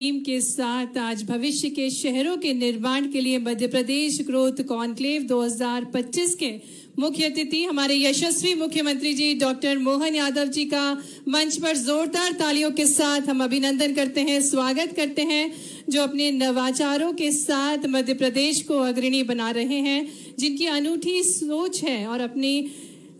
Team के साथ आज भविष्य के शहरों के निर्माण के लिए मध्य प्रदेश ग्रोथ कॉन्क्लेव 2025 के मुख्य अतिथि हमारे यशस्वी मुख्यमंत्री जी डॉक्टर मोहन यादव जी का मंच पर जोरदार तालियों के साथ हम अभिनंदन करते हैं, स्वागत करते हैं, जो अपने नवाचारों के साथ मध्य प्रदेश को अग्रणी बना रहे हैं, जिनकी अनूठी सोच है और अपनी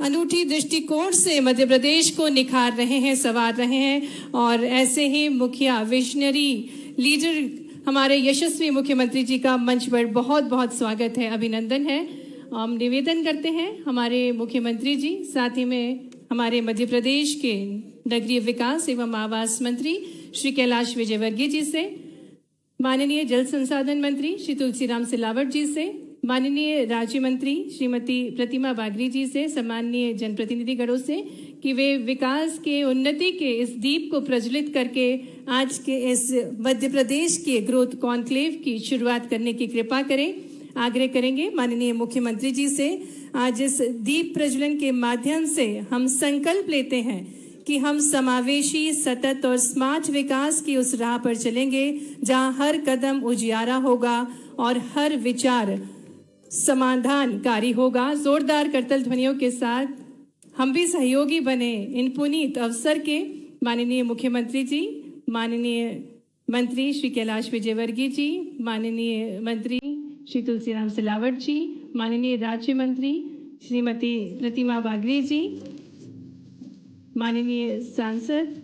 अनूठी दृष्टिकोण से मध्य प्रदेश को निखार रहे हैं, संवार रहे हैं। और ऐसे ही मुखिया विजनरी लीडर हमारे यशस्वी मुख्यमंत्री जी का मंच पर बहुत बहुत स्वागत है, अभिनंदन है। हम निवेदन करते हैं हमारे मुख्यमंत्री जी, साथ ही में हमारे मध्य प्रदेश के नगरीय विकास एवं आवास मंत्री श्री कैलाश विजयवर्गीय जी से, माननीय जल संसाधन मंत्री श्री तुलसीराम सिलावट जी से, माननीय राज्य मंत्री श्रीमती प्रतिमा बागरी जी से, सम्माननीय जनप्रतिनिधिगणों से कि वे विकास के उन्नति के इस दीप को प्रज्वलित करके आज के इस मध्य प्रदेश के ग्रोथ कॉन्क्लेव की शुरुआत करने की कृपा करें। आग्रह करेंगे माननीय मुख्यमंत्री जी से, आज इस दीप प्रज्वलन के माध्यम से हम संकल्प लेते हैं कि हम समावेशी, सतत और स्मार्ट विकास की उस राह पर चलेंगे जहां हर कदम उजियारा होगा और हर विचार समाधानकारी होगा। जोरदार करतल ध्वनियों के साथ हम भी सहयोगी बने इन पुनीत अवसर के। माननीय मुख्यमंत्री जी, माननीय मंत्री श्री कैलाश विजयवर्गीय जी, माननीय मंत्री श्री तुलसीराम सिलावट जी, माननीय राज्य मंत्री श्रीमती प्रतिमा बागरी जी, माननीय सांसद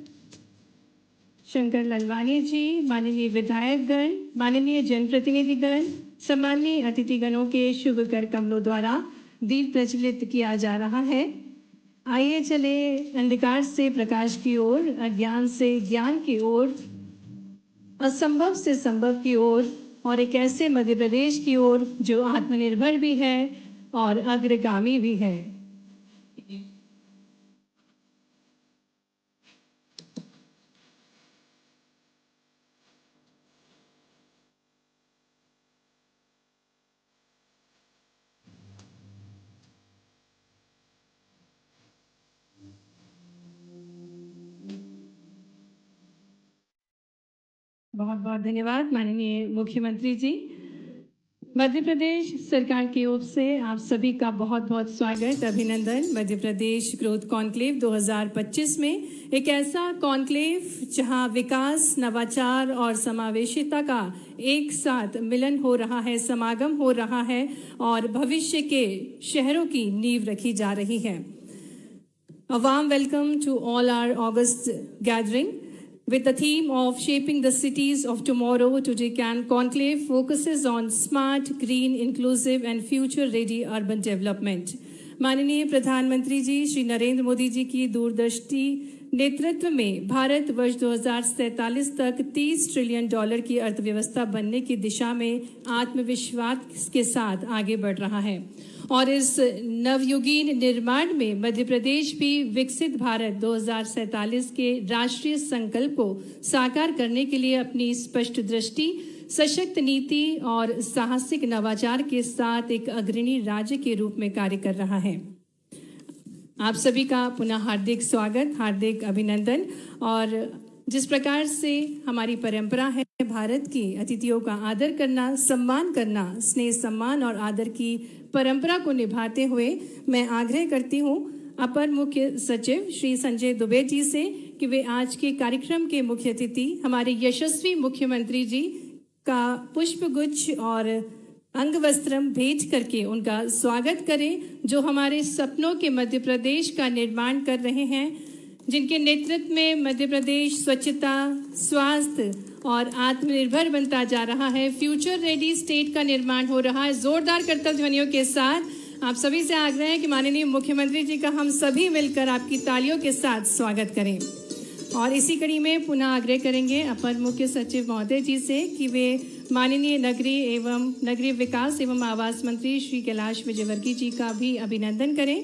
शंकर ललवानी जी, माननीय विधायकगण, माननीय जनप्रतिनिधिगण, सम्माननीय अतिथिगणों के शुभ कर कमलों द्वारा दीप प्रज्वलित किया जा रहा है। आइए चले अंधकार से प्रकाश की ओर, अज्ञान से ज्ञान की ओर, असंभव से संभव की ओर और एक ऐसे मध्य प्रदेश की ओर जो आत्मनिर्भर भी है और अग्रगामी भी है। बहुत बहुत धन्यवाद माननीय मुख्यमंत्री जी। मध्य प्रदेश सरकार की ओर से आप सभी का बहुत बहुत स्वागत, अभिनंदन। मध्य प्रदेश ग्रोथ कॉन्क्लेव 2025 में एक ऐसा कॉन्क्लेव जहां विकास, नवाचार और समावेशिता का एक साथ मिलन हो रहा है, समागम हो रहा है और भविष्य के शहरों की नींव रखी जा रही है। A warm welcome to all our August gathering. With the theme of shaping the cities of tomorrow, today conclave focuses on smart, green, inclusive and future-ready urban development. माननीय प्रधानमंत्री जी श्री नरेंद्र मोदी जी की दूरदृष्टि नेतृत्व में भारत वर्ष 2047 तक $30 ट्रिलियन की अर्थव्यवस्था बनने की दिशा में आत्मविश्वास के साथ आगे बढ़ रहा है और इस नवयुगीन निर्माण में मध्य प्रदेश भी विकसित भारत 2047 के राष्ट्रीय संकल्प को साकार करने के लिए अपनी स्पष्ट दृष्टि, सशक्त नीति और साहसिक नवाचार के साथ एक अग्रणी राज्य के रूप में कार्य कर रहा है। आप सभी का पुनः हार्दिक स्वागत, हार्दिक अभिनंदन। और जिस प्रकार से हमारी परंपरा है भारत की, अतिथियों का आदर करना, सम्मान करना, स्नेह सम्मान और आदर की परंपरा को निभाते हुए मैं आग्रह करती हूँ अपर मुख्य सचिव श्री संजय दुबे जी से कि वे आज के कार्यक्रम के मुख्य अतिथि हमारे यशस्वी मुख्यमंत्री जी का पुष्पगुच्छ और अंगवस्त्रम भेंट करके उनका स्वागत करें, जो हमारे सपनों के मध्य प्रदेश का निर्माण कर रहे हैं, जिनके नेतृत्व में मध्य प्रदेश स्वच्छता, स्वास्थ्य और आत्मनिर्भर बनता जा रहा है, फ्यूचर रेडी स्टेट का निर्माण हो रहा है। जोरदार करतल ध्वनियों के साथ आप सभी से आग्रह है कि माननीय मुख्यमंत्री जी का हम सभी मिलकर आपकी तालियों के साथ स्वागत करें। और इसी कड़ी में पुनः आग्रह करेंगे अपर मुख्य सचिव महोदय जी से कि वे माननीय नगरीय विकास एवं आवास मंत्री श्री कैलाश विजयवर्गीय जी का भी अभिनंदन करें।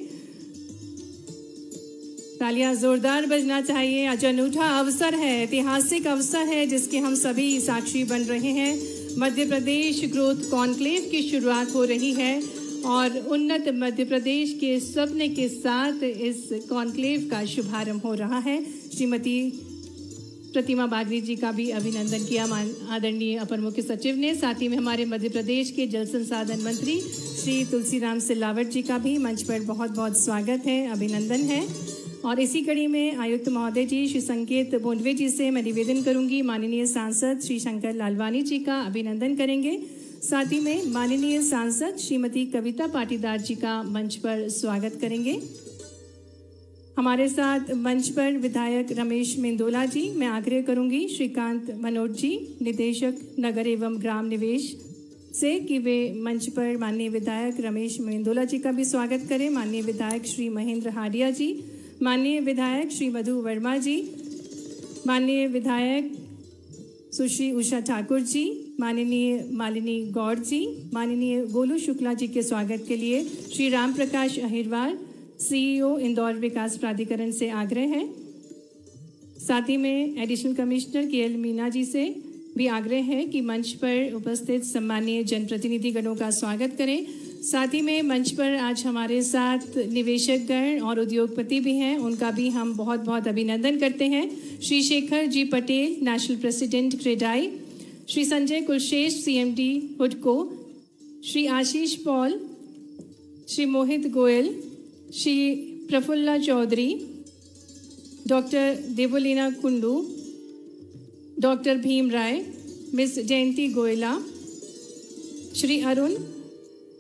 तालियां जोरदार बजना चाहिए। आज अनूठा अवसर है, ऐतिहासिक अवसर है जिसके हम सभी साक्षी बन रहे हैं। मध्य प्रदेश ग्रोथ कॉन्क्लेव की शुरुआत हो रही है और उन्नत मध्य प्रदेश के सपने के साथ इस कॉन्क्लेव का शुभारंभ हो रहा है। श्रीमती प्रतिमा बागड़ी जी का भी अभिनंदन किया आदरणीय अपर मुख्य सचिव ने। साथ ही में हमारे मध्य प्रदेश के जल संसाधन मंत्री श्री तुलसीराम सिलावट जी का भी मंच पर बहुत बहुत स्वागत है, अभिनंदन है। और इसी कड़ी में आयुक्त महोदय जी श्री संकेत बोंडवे जी से मैं निवेदन करूंगी, माननीय सांसद श्री शंकर लालवानी जी का अभिनंदन करेंगे। साथ ही में माननीय सांसद श्रीमती कविता पाटीदार जी का मंच पर स्वागत करेंगे। हमारे साथ मंच पर विधायक रमेश मेंदोला जी, मैं आग्रह करूंगी श्रीकांत मनोज जी, निदेशक नगर एवं ग्राम निवेश से, कि वे मंच पर माननीय विधायक रमेश मेंदोला जी का भी स्वागत करें। माननीय विधायक श्री महेंद्र हाडिया जी, माननीय विधायक श्री मधु वर्मा जी, माननीय विधायक सुश्री उषा ठाकुर जी, माननीय मालिनी गौड़ जी, माननीय गोलू शुक्ला जी के स्वागत के लिए श्री राम प्रकाश अहिरवार, सीईओ इंदौर विकास प्राधिकरण से आग्रह है। साथ ही में एडिशनल कमिश्नर केएल मीना जी से भी आग्रह है कि मंच पर उपस्थित सम्मानीय जनप्रतिनिधिगणों का स्वागत करें। साथ ही में मंच पर आज हमारे साथ निवेशकगण और उद्योगपति भी हैं, उनका भी हम बहुत बहुत अभिनंदन करते हैं। Shri Shekhar ji Patel, national president CREDAI, Shri Sanjay Kulshesh, CMD हुडको, Shri Ashish Paul, Shri Mohit Goyal, Shri Praphulla Chaudhary, doctor Devolina Kundu, doctor Bhim Rai, miss Jayanti Goyla, Shri Arun,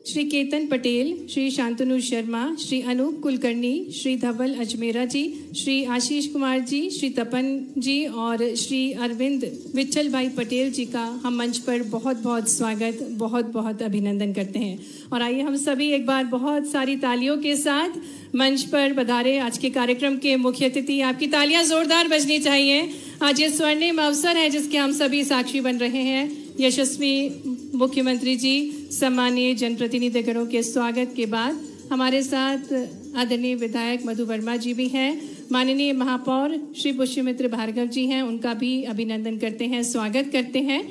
Shri Ketan Patel, Shri Shantanu Sharma, Shri Anoop Kulkarni, Shri Dhaval Ajmera ji, Shri Ashish Kumar ji, Shri Tapan ji और श्री अरविंद विठल भाई पटेल जी का हम मंच पर बहुत बहुत स्वागत, बहुत बहुत अभिनंदन करते हैं। और आइए हम सभी एक बार बहुत सारी तालियों के साथ मंच पर पधारे आज के कार्यक्रम के मुख्य अतिथि। आपकी तालियां जोरदार बजनी चाहिए। आज ये स्वर्णिम अवसर है जिसके हम सभी साक्षी बन रहे हैं। यशस्वी मुख्यमंत्री जी, सम्मानीय जनप्रतिनिधिगणों के स्वागत के बाद हमारे साथ आदरणीय विधायक मधु वर्मा जी भी हैं, माननीय महापौर श्री पुष्यमित्र भार्गव जी हैं, उनका भी अभिनंदन करते हैं, स्वागत करते हैं।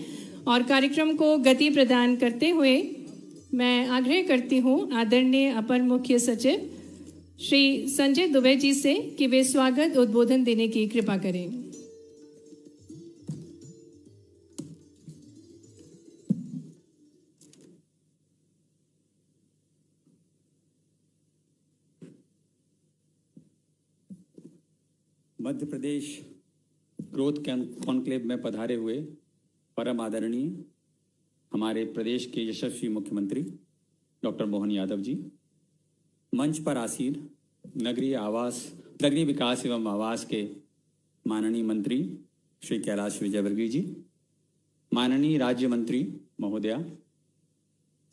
और कार्यक्रम को गति प्रदान करते हुए मैं आग्रह करती हूँ आदरणीय अपर मुख्य सचिव श्री संजय दुबे जी से कि वे स्वागत उद्बोधन देने की कृपा करें। मध्य प्रदेश ग्रोथ कॉन्क्लेव में पधारे हुए परम आदरणीय हमारे प्रदेश के यशस्वी मुख्यमंत्री डॉक्टर मोहन यादव जी, मंच पर आसीन नगरीय विकास एवं आवास के माननीय मंत्री श्री कैलाश विजयवर्गीय जी, माननीय राज्य मंत्री महोदया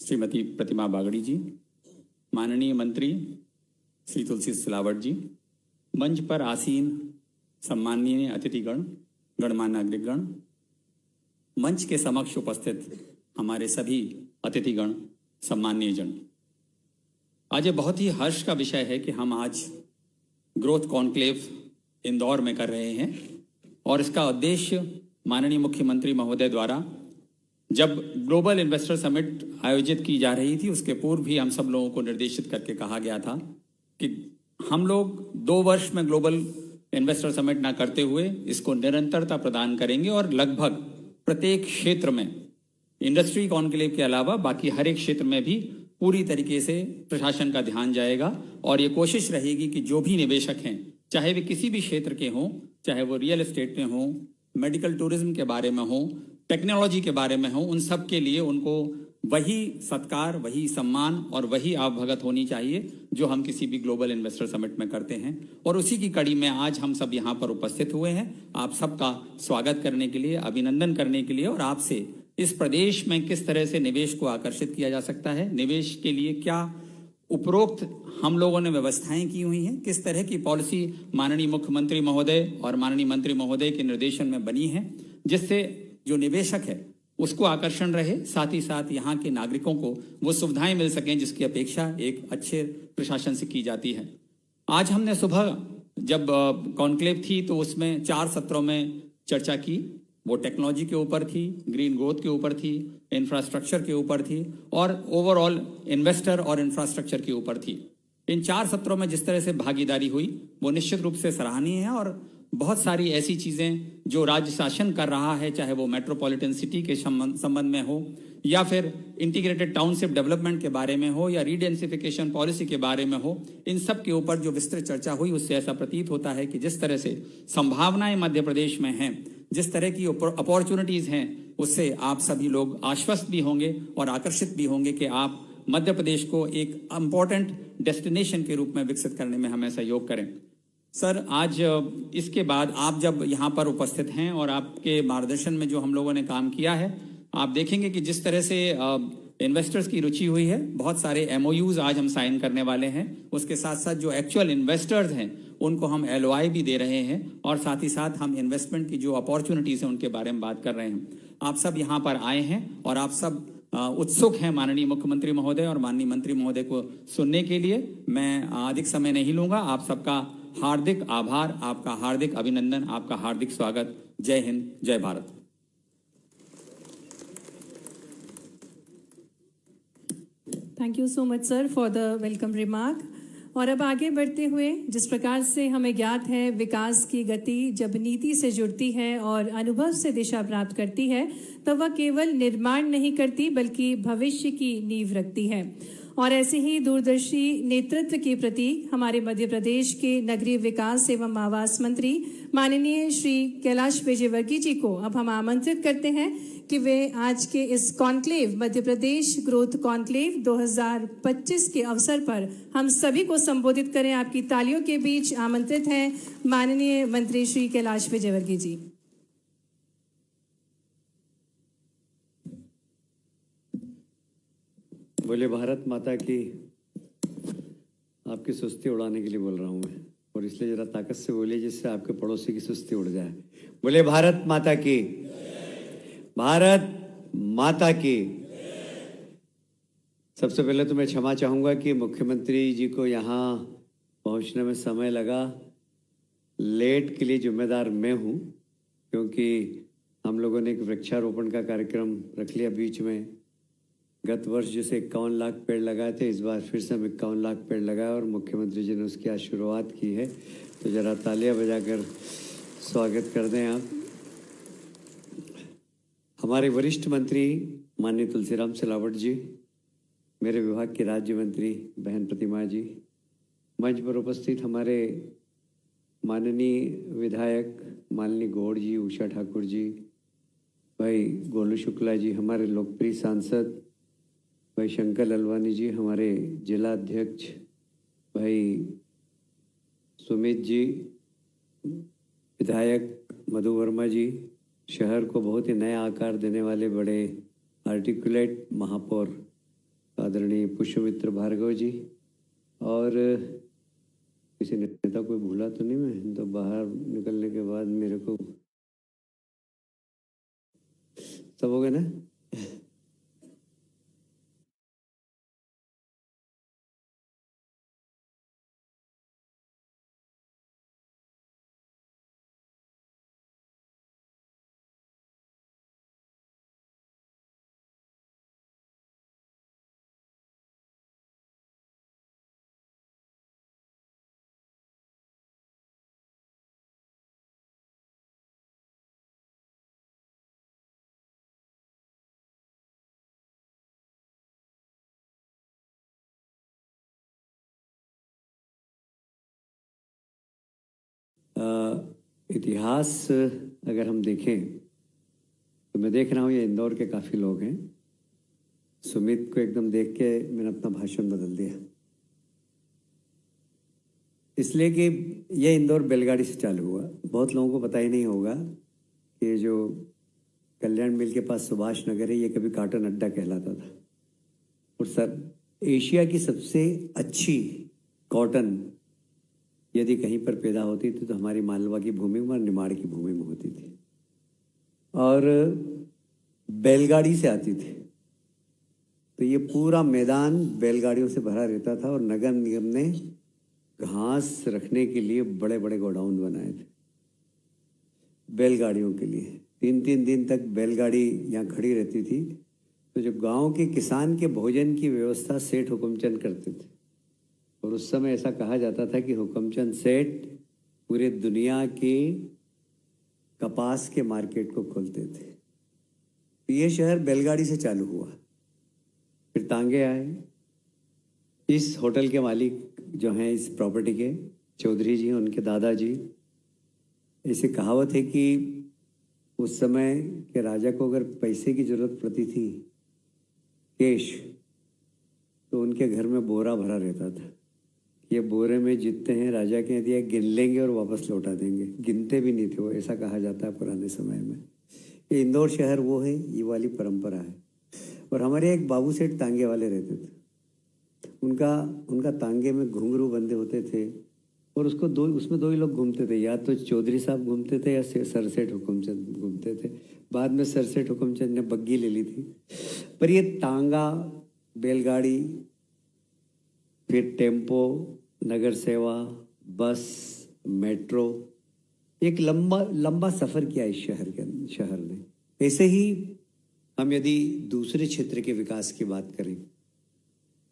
श्रीमती प्रतिमा बागड़ी जी, माननीय मंत्री श्री तुलसी सिलावट जी, मंच पर आसीन सम्माननीय अतिथिगण, गणमान्य नागरिकगण, मंच के समक्ष उपस्थित हमारे सभी अतिथिगण, सम्माननीय जन, आज ये बहुत ही हर्ष का विषय है कि हम आज ग्रोथ कॉन्क्लेव इंदौर में कर रहे हैं। और इसका उद्देश्य माननीय मुख्यमंत्री महोदय द्वारा जब ग्लोबल इन्वेस्टर समिट आयोजित की जा रही थी, उसके पूर्व भी हम सब लोगों को निर्देशित करके कहा गया था कि हम लोग 2 वर्ष में ग्लोबल इन्वेस्टर समिट ना करते हुए इसको निरंतरता प्रदान करेंगे और लगभग प्रत्येक क्षेत्र में इंडस्ट्री कॉन्क्लेव के अलावा बाकी हर एक क्षेत्र में भी पूरी तरीके से प्रशासन का ध्यान जाएगा। और ये कोशिश रहेगी कि जो भी निवेशक हैं, चाहे वे किसी भी क्षेत्र के हों, चाहे वो रियल एस्टेट में हों, मेडिकल टूरिज्म के बारे में हों, टेक्नोलॉजी के बारे में हों, उन सब के लिए उनको वही सत्कार, वही सम्मान और वही आवभगत होनी चाहिए जो हम किसी भी ग्लोबल इन्वेस्टर समिट में करते हैं। और उसी की कड़ी में आज हम सब यहाँ पर उपस्थित हुए हैं आप सबका स्वागत करने के लिए, अभिनंदन करने के लिए, और आपसे इस प्रदेश में किस तरह से निवेश को आकर्षित किया जा सकता है, निवेश के लिए क्या उपरोक्त हम लोगों ने व्यवस्थाएं की हुई हैं, किस तरह की पॉलिसी माननीय मुख्यमंत्री महोदय और माननीय मंत्री महोदय के निर्देशन में बनी है, जिससे जो निवेशक है उसको आकर्षण रहे, साथ ही साथ यहाँ के नागरिकों को वो सुविधाएं मिल सकें जिसकी अपेक्षा एक अच्छे प्रशासन से की जाती है। आज हमने सुबह जब कॉन्क्लेव थी तो उसमें 4 सत्रों में चर्चा की। वो टेक्नोलॉजी के ऊपर थी, ग्रीन ग्रोथ के ऊपर थी, इंफ्रास्ट्रक्चर के ऊपर थी और ओवरऑल इन्वेस्टर और इंफ्रास्ट्रक्चर के ऊपर थी। इन 4 सत्रों में जिस तरह से भागीदारी हुई वो निश्चित रूप से सराहनीय है और बहुत सारी ऐसी चीज़ें जो राज्य शासन कर रहा है, चाहे वो मेट्रोपॉलिटन सिटी के संबंध में हो, या फिर इंटीग्रेटेड टाउनशिप डेवलपमेंट के बारे में हो, या रीडेंसिफिकेशन पॉलिसी के बारे में हो, इन सब के ऊपर जो विस्तृत चर्चा हुई उससे ऐसा प्रतीत होता है कि जिस तरह से संभावनाएं मध्य प्रदेश में हैं, जिस तरह की अपॉर्चुनिटीज़ हैं, उससे आप सभी लोग आश्वस्त भी होंगे और आकर्षित भी होंगे कि आप मध्य प्रदेश को एक इम्पॉर्टेंट डेस्टिनेशन के रूप में विकसित करने में हमें सहयोग करें। सर, आज इसके बाद आप जब यहाँ पर उपस्थित हैं और आपके मार्गदर्शन में जो हम लोगों ने काम किया है, आप देखेंगे कि जिस तरह से इन्वेस्टर्स की रुचि हुई है, बहुत सारे MOUs आज हम साइन करने वाले हैं। उसके साथ साथ जो एक्चुअल इन्वेस्टर्स हैं उनको हम LOI भी दे रहे हैं, और साथ ही साथ हम इन्वेस्टमेंट की जो अपॉर्चुनिटीज़ हैं उनके बारे में बात कर रहे हैं। आप सब यहाँ पर आए हैं और आप सब उत्सुक हैं माननीय मुख्यमंत्री महोदय और माननीय मंत्री महोदय को सुनने के लिए। मैं अधिक समय नहीं लूँगा। आप सबका हार्दिक आभार, आपका हार्दिक अभिनंदन, आपका हार्दिक स्वागत। जय हिंद, जय Bharat. Thank you so much sir for the welcome remark. और अब आगे बढ़ते हुए, जिस प्रकार से हमें ज्ञात है विकास की गति जब नीति से जुड़ती है और अनुभव से दिशा प्राप्त करती है, तो वह केवल निर्माण नहीं करती बल्कि भविष्य की नींव रखती है। और ऐसे ही दूरदर्शी नेतृत्व के प्रतीक हमारे मध्य प्रदेश के नगरीय विकास एवं आवास मंत्री माननीय श्री कैलाश विजयवर्गीय जी को अब हम आमंत्रित करते हैं कि वे आज के इस conclave, Madhya Pradesh growth conclave 2025 के अवसर पर हम सभी को संबोधित करें। आपकी तालियों के बीच आमंत्रित हैं माननीय मंत्री श्री कैलाश विजयवर्गीय जी। बोले भारत माता की। आपकी सुस्ती उड़ाने के लिए बोल रहा हूँ मैं, और इसलिए जरा ताकत से बोलिए जिससे आपके पड़ोसी की सुस्ती उड़ जाए। बोले भारत माता की, भारत माता की। सबसे पहले तो मैं क्षमा चाहूँगा कि मुख्यमंत्री जी को यहाँ पहुँचने में समय लगा। लेट के लिए जिम्मेदार मैं हूँ, क्योंकि हम लोगों ने एक वृक्षारोपण का कार्यक्रम रख लिया बीच में। गत वर्ष जैसे 51 लाख पेड़ लगाए थे, इस बार फिर से हम 51 लाख पेड़ लगाए और मुख्यमंत्री जी ने उसकी आज शुरुआत की है। तो ज़रा तालियां बजाकर स्वागत कर दें आप। हमारे वरिष्ठ मंत्री माननीय तुलसीराम सिलावट जी, मेरे विभाग के राज्य मंत्री बहन प्रतिमा जी, मंच पर उपस्थित हमारे माननीय विधायक माननीय गौड़ जी, उषा ठाकुर जी, भाई गोलू शुक्ला जी, हमारे लोकप्रिय सांसद भाई शंकर ललवानी जी, हमारे जिला अध्यक्ष भाई सुमित जी, विधायक मधु वर्मा जी, शहर को बहुत ही नया आकार देने वाले बड़े आर्टिकुलेट महापौर आदरणीय पुष्पमित्र भार्गव जी, और किसी नेता कोई भूला तो नहीं मैं? तो बाहर निकलने के बाद मेरे को सब हो गए ना? इतिहास अगर हम देखें तो मैं देख रहा हूँ ये इंदौर के काफ़ी लोग हैं। सुमित को एकदम देख के मैंने अपना भाषण बदल दिया, इसलिए कि ये इंदौर बैलगाड़ी से चालू हुआ। बहुत लोगों को पता ही नहीं होगा कि जो कल्याण मिल के पास सुभाष नगर है, ये कभी काटन अड्डा कहलाता था। और सर, एशिया की सबसे अच्छी कॉटन यदि कहीं पर पैदा होती थी तो हमारी मालवा की भूमि में और निमाड़ की भूमि में होती थी, और बैलगाड़ी से आती थी। तो ये पूरा मैदान बैलगाड़ियों से भरा रहता था, और नगर निगम ने घास रखने के लिए बड़े बड़े गोडाउन बनाए थे बैलगाड़ियों के लिए। 3-3 दिन तक बैलगाड़ी यहाँ खड़ी रहती थी। तो जो गांव के किसान के भोजन की व्यवस्था सेठ हुकुमचंद करते थे, और उस समय ऐसा कहा जाता था कि हुकुमचंद सेठ पूरे दुनिया के कपास के मार्केट को खोलते थे। ये शहर बैलगाड़ी से चालू हुआ, फिर तांगे आए। इस होटल के मालिक जो हैं इस प्रॉपर्टी के, चौधरी जी, उनके दादाजी, ऐसी कहावत है कि उस समय के राजा को अगर पैसे की जरूरत पड़ती थी, कैश, तो उनके घर में बोरा भरा रहता था। ये बोरे में जितने हैं राजा के दिया गिन लेंगे और वापस लौटा देंगे, गिनते भी नहीं थे वो, ऐसा कहा जाता है पुराने समय में। ये इंदौर शहर वो है, ये वाली परंपरा है। और हमारे एक बाबू सेठ तांगे वाले रहते थे, उनका तांगे में घुंघरू बंधे होते थे और उसमें दो ही लोग घूमते थे, या तो चौधरी साहब घूमते थे या सर सेठ हुकुमचंद घूमते थे। बाद में सर सेठ हुकुमचंद ने बग्गी ले ली थी। पर ये तांगा, बैलगाड़ी, फिर टेम्पो, नगर सेवा, बस, मेट्रो, एक लंबा सफ़र किया इस शहर ने। ऐसे ही हम यदि दूसरे क्षेत्र के विकास की बात करें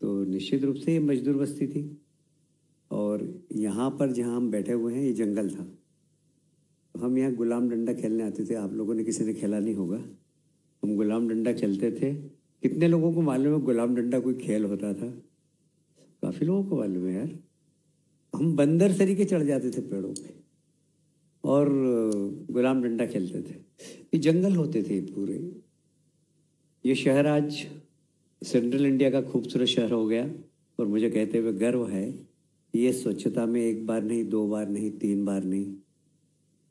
तो निश्चित रूप से ये मजदूर बस्ती थी, और यहाँ पर जहाँ हम बैठे हुए हैं ये जंगल था। तो हम यहाँ गुलाम डंडा खेलने आते थे। आप लोगों ने किसी ने खेला नहीं होगा, हम गुलाम डंडा खेलते थे। कितने लोगों को मालूम है गुलाम डंडा कोई खेल होता था? काफ़ी लोगों को मालूम है यार। हम बंदर सरी के चढ़ जाते थे पेड़ों पे और गुलाम डंडा खेलते थे। ये जंगल होते थे पूरे। ये शहर आज सेंट्रल इंडिया का खूबसूरत शहर हो गया, और मुझे कहते हुए गर्व है, ये स्वच्छता में 1 बार नहीं, 2 बार नहीं, 3 बार नहीं,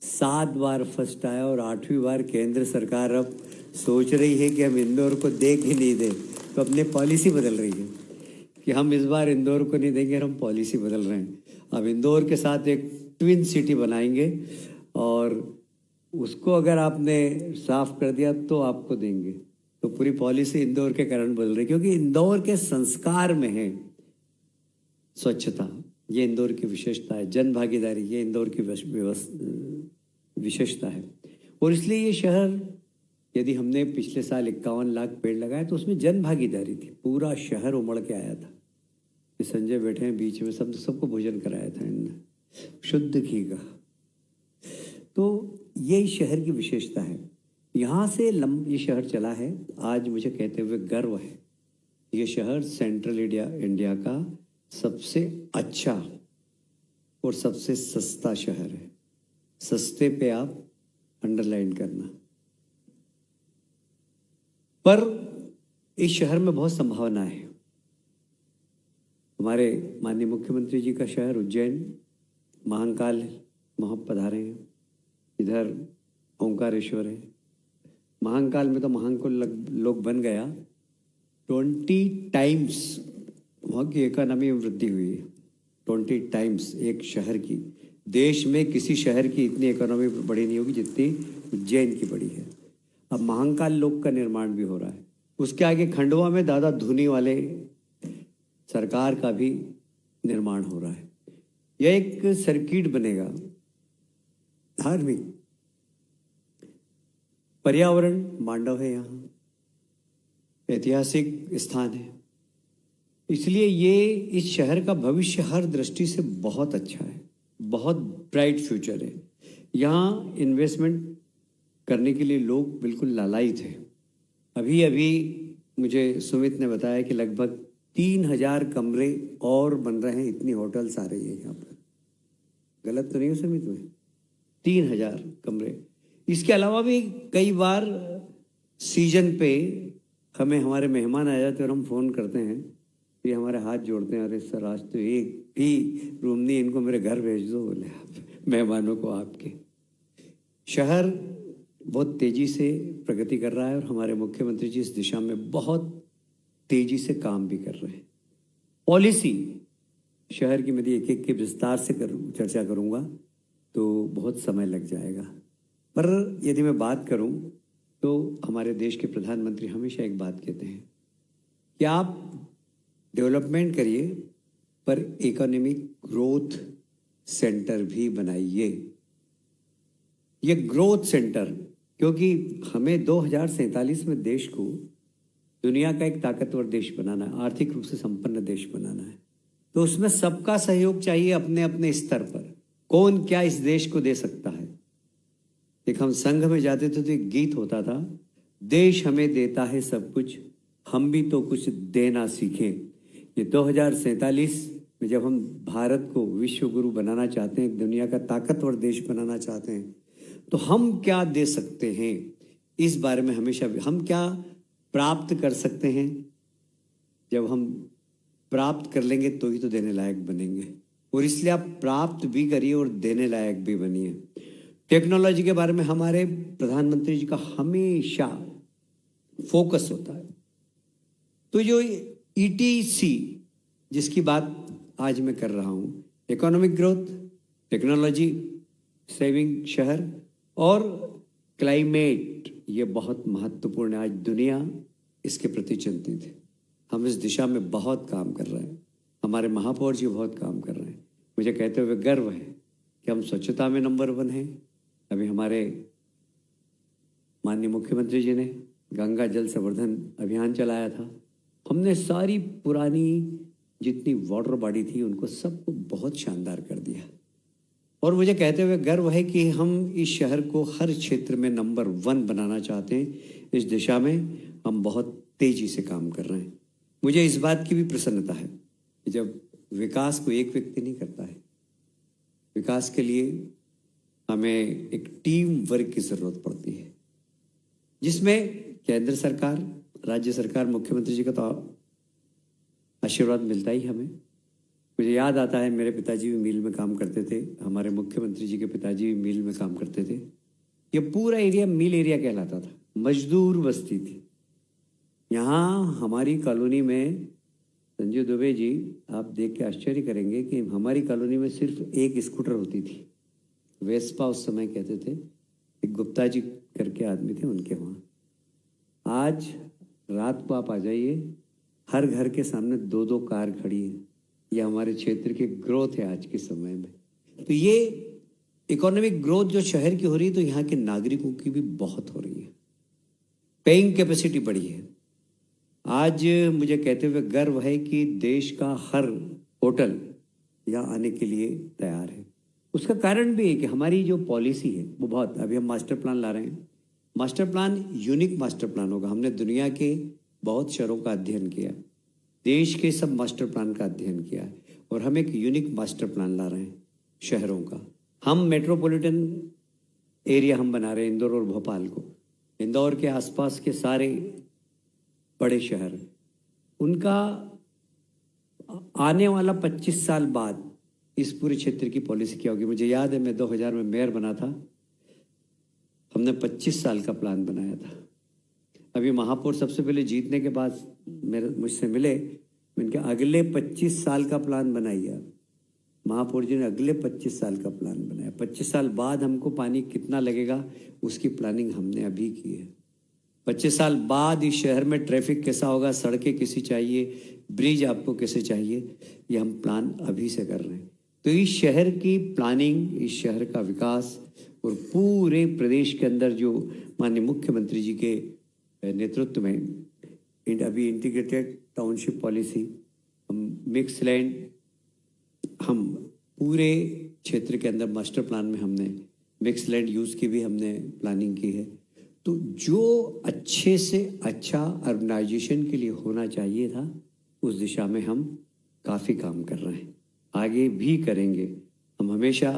7 बार फर्स्ट आया। और 8वीं बार केंद्र सरकार अब सोच रही है कि हम इंदौर को देख ही नहीं दें, तो अपनी पॉलिसी बदल रही है कि हम इस बार इंदौर को नहीं देंगे, हम पॉलिसी बदल रहे हैं। अब इंदौर के साथ एक ट्विन सिटी बनाएंगे, और उसको अगर आपने साफ कर दिया तो आपको देंगे। तो पूरी पॉलिसी इंदौर के कारण बदल रही है, क्योंकि इंदौर के संस्कार में है स्वच्छता। ये इंदौर की विशेषता है। जन भागीदारी, ये इंदौर की विशेषता है। और इसलिए ये शहर, यदि हमने पिछले साल 51 लाख पेड़ लगाए तो उसमें जन भागीदारी थी। पूरा शहर उमड़ के आया था। ये संजय बैठे हैं बीच में, सबको भोजन कराया था इनने, शुद्ध घी का। तो ये इस शहर की विशेषता है। यहाँ से ये शहर चला है। आज मुझे कहते हुए गर्व है, ये शहर सेंट्रल इंडिया का सबसे अच्छा और सबसे सस्ता शहर है। सस्ते पे आप अंडरलाइन करना। पर इस शहर में बहुत संभावना है। हमारे माननीय मुख्यमंत्री जी का शहर उज्जैन महाकाल वहाँ पधारे हैं। इधर ओंकारेश्वर है। महाकाल में तो महाकाल लोग बन गया। 20 टाइम्स वहाँ की इकोनॉमी में वृद्धि हुई है। 20 टाइम्स एक शहर की। देश में किसी शहर की इतनी इकोनॉमी बड़ी नहीं होगी जितनी उज्जैन की बड़ी है। अब महाकाल लोक का निर्माण भी हो रहा है। उसके आगे खंडवा में दादा धूनी वाले सरकार का भी निर्माण हो रहा है। यह एक सर्किट बनेगा। धार्मिक, पर्यावरण मांडव है, यहाँ ऐतिहासिक स्थान है। इसलिए ये इस शहर का भविष्य हर दृष्टि से बहुत अच्छा है। बहुत ब्राइट फ्यूचर है। यहाँ इन्वेस्टमेंट करने के लिए लोग बिल्कुल लालायित हैं। अभी मुझे सुमित ने बताया कि लगभग 3000 कमरे और बन रहे हैं। इतनी होटल्स आ रही है यहाँ पर। गलत तो नहीं हो सुमित में? 3000 कमरे। इसके अलावा भी कई बार सीजन पे हमें हमारे मेहमान आ जाते हैं और हम फ़ोन करते हैं, ये हमारे हाथ जोड़ते हैं, अरे सर आज तो एक भी रूम नहीं, इनको मेरे घर भेज दो, बोले आप मेहमानों को। आपके शहर बहुत तेज़ी से प्रगति कर रहा है और हमारे मुख्यमंत्री जी इस दिशा में बहुत तेज़ी से काम भी कर रहे हैं। पॉलिसी शहर की मेरी एक के विस्तार से चर्चा करूँगा तो बहुत समय लग जाएगा। पर यदि मैं बात करूँ तो हमारे देश के प्रधानमंत्री हमेशा एक बात कहते हैं कि आप डेवलपमेंट करिए पर इकोनॉमिक ग्रोथ सेंटर भी बनाइए। ये ग्रोथ सेंटर, क्योंकि हमें 2047 में देश को दुनिया का एक ताकतवर देश बनाना है, आर्थिक रूप से संपन्न देश बनाना है। तो उसमें सबका सहयोग चाहिए अपने अपने स्तर पर। कौन क्या इस देश को दे सकता है। एक हम संघ में जाते थे तो एक गीत होता था, देश हमें देता है सब कुछ, हम भी तो कुछ देना सीखें। ये 2047 में जब हम भारत को विश्व गुरु बनाना चाहते हैं, दुनिया का ताकतवर देश बनाना चाहते हैं, तो हम क्या दे सकते हैं, इस बारे में हमेशा हम क्या प्राप्त कर सकते हैं। जब हम प्राप्त कर लेंगे तो ही तो देने लायक बनेंगे, और इसलिए आप प्राप्त भी करिए और देने लायक भी बनिए। टेक्नोलॉजी के बारे में हमारे प्रधानमंत्री जी का हमेशा फोकस होता है। तो जो ईटीसी जिसकी बात आज मैं कर रहा हूँ, इकोनॉमिक ग्रोथ, टेक्नोलॉजी सेविंग शहर और क्लाइमेट, ये बहुत महत्वपूर्ण है। आज दुनिया इसके प्रति चिंतित है। हम इस दिशा में बहुत काम कर रहे हैं, हमारे महापौर जी बहुत काम कर रहे हैं। मुझे कहते हुए गर्व है कि हम स्वच्छता में नंबर 1 हैं। अभी हमारे माननीय मुख्यमंत्री जी ने गंगा जल संवर्धन अभियान चलाया था। हमने सारी पुरानी जितनी वाटर बॉडी थी उनको सबको बहुत शानदार कर दिया, और मुझे कहते हुए गर्व है कि हम इस शहर को हर क्षेत्र में नंबर 1 बनाना चाहते हैं। इस दिशा में हम बहुत तेजी से काम कर रहे हैं। मुझे इस बात की भी प्रसन्नता है कि जब विकास को एक व्यक्ति नहीं करता है, विकास के लिए हमें एक टीम वर्क की जरूरत पड़ती है, जिसमें केंद्र सरकार, राज्य सरकार, मुख्यमंत्री जी का तो आशीर्वाद मिलता ही हमें। मुझे याद आता है मेरे पिताजी भी मिल में काम करते थे, हमारे मुख्यमंत्री जी के पिताजी भी मिल में काम करते थे। ये पूरा एरिया मिल एरिया कहलाता था, मजदूर बस्ती थी। यहाँ हमारी कॉलोनी में, संजय दुबे जी आप देख के आश्चर्य करेंगे कि हमारी कॉलोनी में सिर्फ एक स्कूटर होती थी, वेस्पा उस समय कहते थे। एक गुप्ता जी करके आदमी थे उनके वहाँ। आज रात को आप आ जाइए, हर घर के सामने 2-2 कार खड़ी है। ये हमारे क्षेत्र की ग्रोथ है आज के समय में। तो ये इकोनॉमिक ग्रोथ जो शहर की हो रही है, तो यहाँ के नागरिकों की भी बहुत हो रही है। पेइंग कैपेसिटी बढ़ी है। आज मुझे कहते हुए गर्व है कि देश का हर होटल यहाँ आने के लिए तैयार है। उसका कारण भी है कि हमारी जो पॉलिसी है वो बहुत, अभी हम मास्टर प्लान ला रहे हैं। Master plan unique master plan होगा। हमने दुनिया के बहुत शहरों का अध्ययन किया, देश के सब मास्टर प्लान का अध्ययन किया है, और हम एक यूनिक मास्टर प्लान ला रहे हैं शहरों का। हम मेट्रोपॉलिटन एरिया हम बना रहे हैं इंदौर और भोपाल को। इंदौर के आसपास के सारे बड़े शहर, उनका आने वाला 25 साल बाद इस पूरे क्षेत्र की पॉलिसी क्या होगी। मुझे याद है मैं 2000 में मेयर बना था, हमने 25 साल का प्लान बनाया था। अभी महापौर सबसे पहले जीतने के बाद मुझसे मिले, मैंने कहा अगले 25 साल का प्लान बनाइए। महापौर जी ने अगले 25 साल का प्लान बनाया। 25 साल बाद हमको पानी कितना लगेगा उसकी प्लानिंग हमने अभी की है। 25 साल बाद इस शहर में ट्रैफिक कैसा होगा, सड़कें कैसी चाहिए, ब्रिज आपको कैसे चाहिए, ये हम प्लान अभी से कर रहे हैं। तो इस शहर की प्लानिंग, इस शहर का विकास, और पूरे प्रदेश के अंदर जो माननीय मुख्यमंत्री जी के नेतृत्व में अभी इंटीग्रेटेड टाउनशिप पॉलिसी, हम मिक्स लैंड, हम पूरे क्षेत्र के अंदर मास्टर प्लान में हमने मिक्स लैंड यूज़ की भी हमने प्लानिंग की है। तो जो अच्छे से अच्छा अर्बनाइजेशन के लिए होना चाहिए था, उस दिशा में हम काफ़ी काम कर रहे हैं, आगे भी करेंगे। हम हमेशा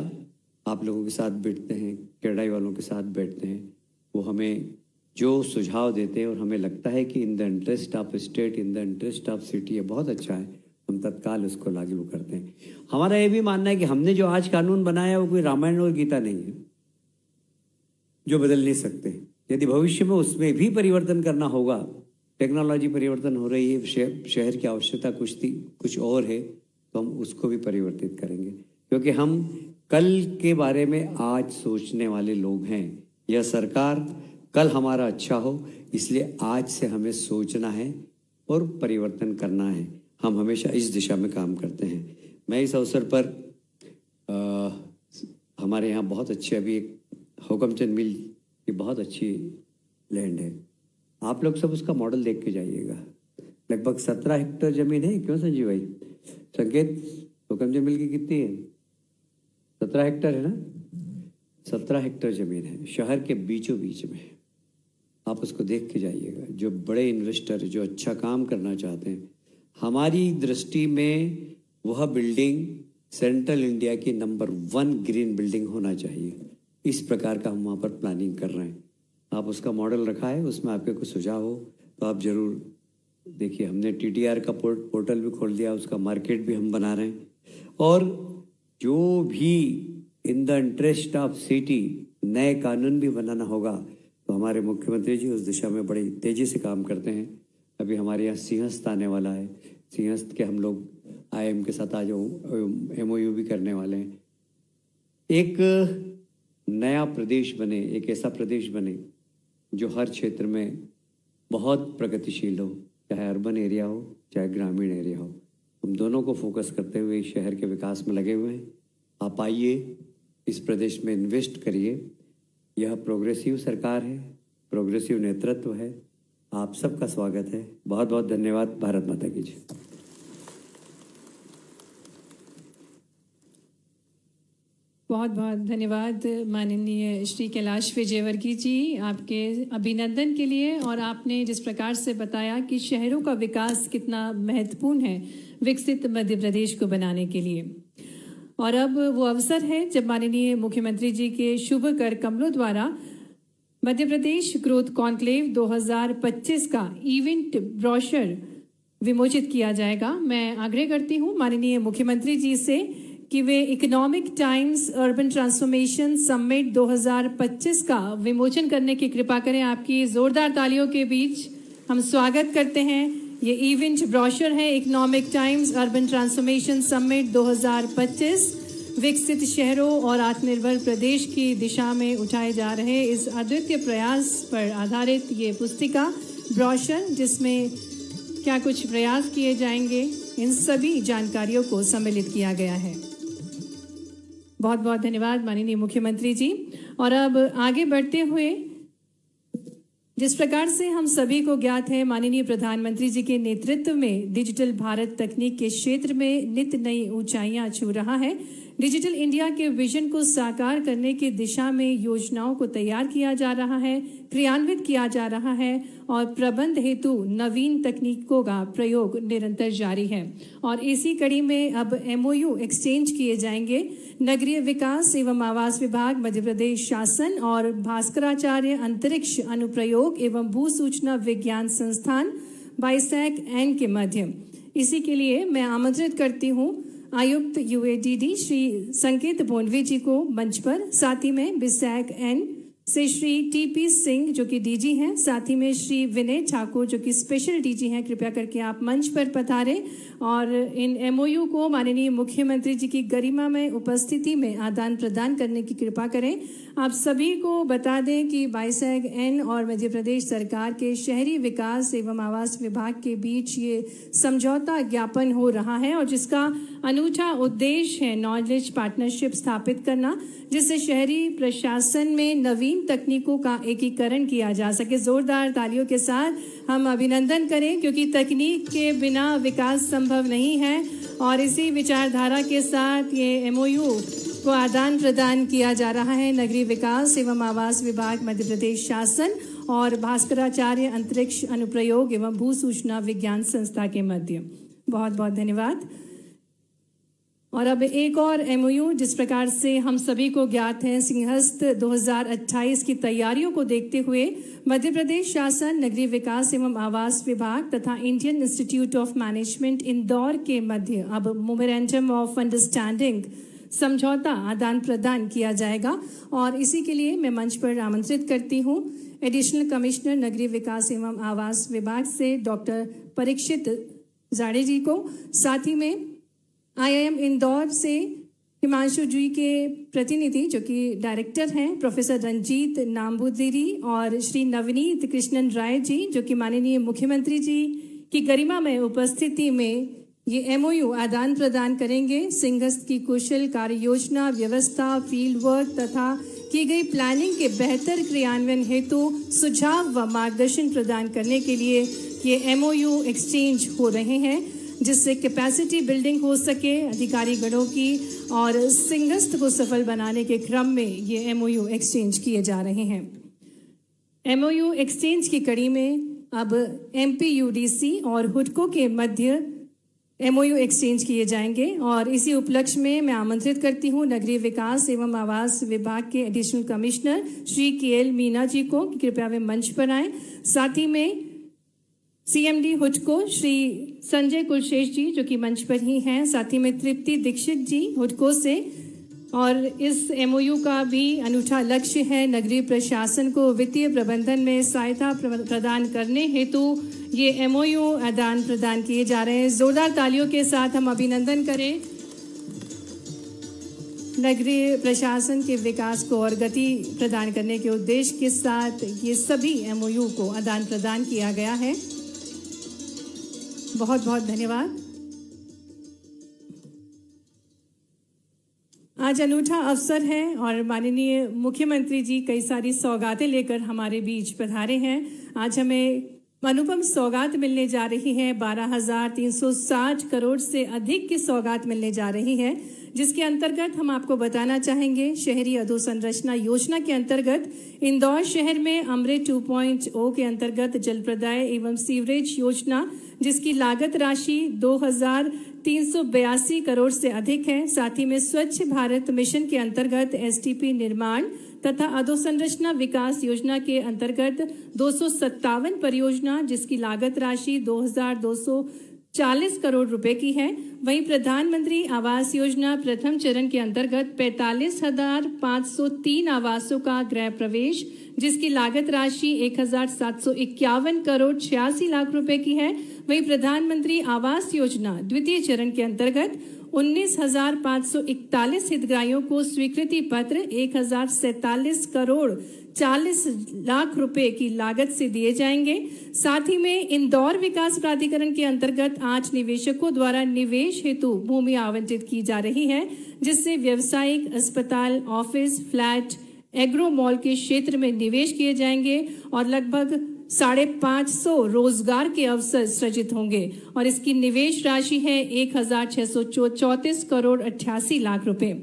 आप लोगों के साथ बैठते हैं, केडाई वालों के साथ बैठते हैं, वो हमें जो सुझाव देते हैं और हमें लगता है कि in the interest of state, in the interest of city, ये बहुत अच्छा है, हम तत्काल उसको लागू करते हैं। हमारा ये भी मानना है कि हमने जो आज कानून बनाया वो कोई रामायण और गीता नहीं है जो बदल नहीं सकते। यदि भविष्य में उसमें भी परिवर्तन करना होगा, टेक्नोलॉजी परिवर्तन हो रही है, शहर की आवश्यकता कुछ और है, तो हम उसको भी परिवर्तित करेंगे, क्योंकि हम कल के बारे में आज सोचने वाले लोग हैं। यह सरकार कल हमारा अच्छा हो, इसलिए आज से हमें सोचना है और परिवर्तन करना है। हम हमेशा इस दिशा में काम करते हैं। मैं इस अवसर पर हमारे यहाँ बहुत अच्छी अभी एक हुकमचंद मिल की बहुत अच्छी लैंड है, आप लोग सब उसका मॉडल देख के जाइएगा। लगभग 17 हेक्टेयर जमीन है, क्यों संजीव भाई? संकेत, हुकमचंद मिल की कितनी है? 17 हेक्टेयर है ना, 17 हेक्टेयर ज़मीन है शहर के बीचों बीच में। आप उसको देख के जाइएगा। जो बड़े इन्वेस्टर जो अच्छा काम करना चाहते हैं, हमारी दृष्टि में वह बिल्डिंग सेंट्रल इंडिया की नंबर 1 ग्रीन बिल्डिंग होना चाहिए। इस प्रकार का हम वहाँ पर प्लानिंग कर रहे हैं। आप उसका मॉडल रखा है, उसमें आपके कुछ सुझाव हो तो आप ज़रूर देखिए। हमने TDR का पोर्टल भी खोल दिया, उसका मार्केट भी हम बना रहे हैं। और जो भी in the interest of city नए कानून भी बनाना होगा तो हमारे मुख्यमंत्री जी उस दिशा में बड़ी तेज़ी से काम करते हैं। अभी हमारे यहाँ सिंहस्थ आने वाला है, सिंहस्थ के हम लोग IIM के साथ आज MOU भी करने वाले हैं। एक नया प्रदेश बने, एक ऐसा प्रदेश बने जो हर क्षेत्र में बहुत प्रगतिशील हो, चाहे अर्बन एरिया हो चाहे ग्रामीण एरिया हो। हम दोनों को फोकस करते हुए शहर के विकास में लगे हुए हैं। आप आइए, इस प्रदेश में इन्वेस्ट करिए। यह प्रोग्रेसिव सरकार है, प्रोग्रेसिव नेतृत्व है। आप सबका स्वागत है। बहुत बहुत धन्यवाद। भारत माता की जय। बहुत बहुत धन्यवाद माननीय श्री कैलाश विजयवर्गीय जी, आपके अभिनंदन के लिए। और आपने जिस प्रकार से बताया कि शहरों का विकास कितना महत्वपूर्ण है विकसित मध्य प्रदेश को बनाने के लिए। और अब वो अवसर है जब माननीय मुख्यमंत्री जी के शुभ कर कमलों द्वारा मध्य प्रदेश ग्रोथ कॉन्क्लेव 2025 का इवेंट ब्रोशर विमोचित किया जाएगा। मैं आग्रह करती हूँ माननीय मुख्यमंत्री जी से कि वे Economic Times Urban Transformation Summit 2025 का विमोचन करने की कृपा करें। आपकी जोरदार तालियों के बीच हम स्वागत करते हैं। ये इवेंट ब्रोशर है economic Times Urban Transformation Summit 2025, विकसित शहरों और आत्मनिर्भर प्रदेश की दिशा में उठाए जा रहे इस अद्वितीय प्रयास पर आधारित ये पुस्तिका ब्रोशर, जिसमें क्या कुछ प्रयास किए जाएंगे, इन सभी जानकारियों को सम्मिलित किया गया है। बहुत बहुत धन्यवाद माननीय मुख्यमंत्री जी। और अब आगे बढ़ते हुए, जिस प्रकार से हम सभी को ज्ञात है, माननीय प्रधानमंत्री जी के नेतृत्व में डिजिटल भारत तकनीक के क्षेत्र में नित नई ऊंचाइयां छू रहा है। डिजिटल इंडिया के विजन को साकार करने की दिशा में योजनाओं को तैयार किया जा रहा है, क्रियान्वित किया जा रहा है और प्रबंध हेतु नवीन तकनीकों का प्रयोग निरंतर जारी है। और इसी कड़ी में अब MOU एक्सचेंज किए जाएंगे नगरीय विकास एवं आवास विभाग मध्य प्रदेश शासन और भास्कराचार्य अंतरिक्ष अनुप्रयोग एवं भू सूचना विज्ञान संस्थान BISAC-N के मध्य। इसी के लिए मैं आमंत्रित करती हूँ आयुक्त UADD श्री संकेत बोंडवे जी को मंच पर, साथ ही में BISAC-N से श्री TP सिंह जो कि DG हैं, साथ ही में श्री विनय ठाकुर जो कि स्पेशल DG हैं। कृपया करके आप मंच पर पधारें और इन MOU को माननीय मुख्यमंत्री जी की गरिमा में उपस्थिति में आदान प्रदान करने की कृपा करें। आप सभी को बता दें कि BISAC-N और मध्य प्रदेश सरकार के शहरी विकास एवं आवास विभाग के बीच ये समझौता ज्ञापन हो रहा है और जिसका अनूठा उद्देश्य है नॉलेज पार्टनरशिप स्थापित करना, जिससे शहरी प्रशासन में नवीन तकनीकों का एकीकरण किया जा सके। जोरदार तालियों के साथ हम अभिनंदन करें, क्योंकि तकनीक के बिना विकास संभव नहीं है। और इसी विचारधारा के साथ ये MOU को आदान प्रदान किया जा रहा है नगरीय विकास एवं आवास विभाग मध्य प्रदेश शासन और भास्कराचार्य अंतरिक्ष अनुप्रयोग एवं भू सूचना विज्ञान संस्था के मध्य। बहुत बहुत धन्यवाद। और अब एक और MOU, जिस प्रकार से हम सभी को ज्ञात है, सिंहस्थ 2028 की तैयारियों को देखते हुए मध्य प्रदेश शासन नगरीय विकास एवं आवास विभाग तथा Indian institute of management Indore के मध्य अब मेमोरेंडम ऑफ अंडरस्टैंडिंग समझौता आदान प्रदान किया जाएगा। और इसी के लिए मैं मंच पर आमंत्रित करती हूँ एडिशनल कमिश्नर नगरीय विकास एवं आवास विभाग से डॉक्टर परीक्षित जाड़े जी को, साथ ही में IIM इंदौर से हिमांशु जी के प्रतिनिधि जो कि डायरेक्टर हैं प्रोफेसर रंजीत नाम्बुदिरी और श्री नवनीत कृष्णन राय जी जो कि माननीय मुख्यमंत्री जी की गरिमा में उपस्थिति में ये MOU आदान प्रदान करेंगे। सिंहस्थ की कुशल कार्य योजना, व्यवस्था, फील्ड वर्क तथा की गई प्लानिंग के बेहतर क्रियान्वयन हेतु सुझाव व मार्गदर्शन प्रदान करने के लिए ये MOU एक्सचेंज हो रहे हैं। जिससे कैपेसिटी बिल्डिंग हो सके अधिकारी गणों की, और सिंगस्त को सफल बनाने के क्रम में ये एमओयू एक्सचेंज किए जा रहे हैं। एमओयू एक्सचेंज की कड़ी में अब एमपीयूडीसी और हुडको के मध्य एमओयू एक्सचेंज किए जाएंगे, और इसी उपलक्ष्य में मैं आमंत्रित करती हूं नगरीय विकास एवं आवास विभाग के additional commissioner Shri KL Meena ji को कि कृपया वे मंच पर आएं। साथ ही में सीएमडी हुडको श्री संजय कुलशेष जी जो कि मंच पर ही हैं, साथ ही में तृप्ति दीक्षित जी हुडको से। और इस एमओयू का भी अनूठा लक्ष्य है नगरीय प्रशासन को वित्तीय प्रबंधन में सहायता प्रदान करने हेतु ये एमओयू आदान प्रदान किए जा रहे हैं। जोरदार तालियों के साथ हम अभिनंदन करें नगरीय प्रशासन के विकास को और गति प्रदान करने के उद्देश्य के साथ ये सभी एमओयू को आदान प्रदान किया गया है। बहुत बहुत धन्यवाद। आज अनूठा अवसर है और माननीय मुख्यमंत्री जी कई सारी सौगातें लेकर हमारे बीच पधारे हैं। आज हमें अनुपम सौगात मिलने जा रही है। 12,360 करोड़ से अधिक की सौगात मिलने जा रही है, जिसके अंतर्गत हम आपको बताना चाहेंगे शहरी अधोसंरचना योजना के अंतर्गत इंदौर शहर में अमृत 2.0 के अंतर्गत जल प्रदाय एवं सीवरेज योजना, जिसकी लागत राशि 2,382 करोड़ से अधिक है। साथ ही में स्वच्छ भारत मिशन के अंतर्गत एसटीपी निर्माण तथा अधोसंरचना विकास योजना के अंतर्गत 257 परियोजना, जिसकी लागत राशि 2,240 करोड़ रुपए की है। वहीं प्रधानमंत्री आवास योजना प्रथम चरण के अंतर्गत 45,503 आवासों का गृह प्रवेश, जिसकी लागत राशि 1,751 करोड़ 86 लाख रुपए की है। वहीं प्रधानमंत्री आवास योजना द्वितीय चरण के अंतर्गत 19,541 हितग्राहियों को स्वीकृति पत्र 1,047 करोड़ 40 लाख रुपए की लागत से दिए जाएंगे। साथ ही में इंदौर विकास प्राधिकरण के अंतर्गत 8 निवेशकों द्वारा निवेश हेतु भूमि आवंटित की जा रही है, जिससे व्यावसायिक, अस्पताल, ऑफिस, फ्लैट, एग्रो मॉल के क्षेत्र में निवेश किए जाएंगे और लगभग 550 रोजगार के अवसर सृजित होंगे। और इसकी निवेश राशि है 1,634 करोड़ 88 लाख रुपए।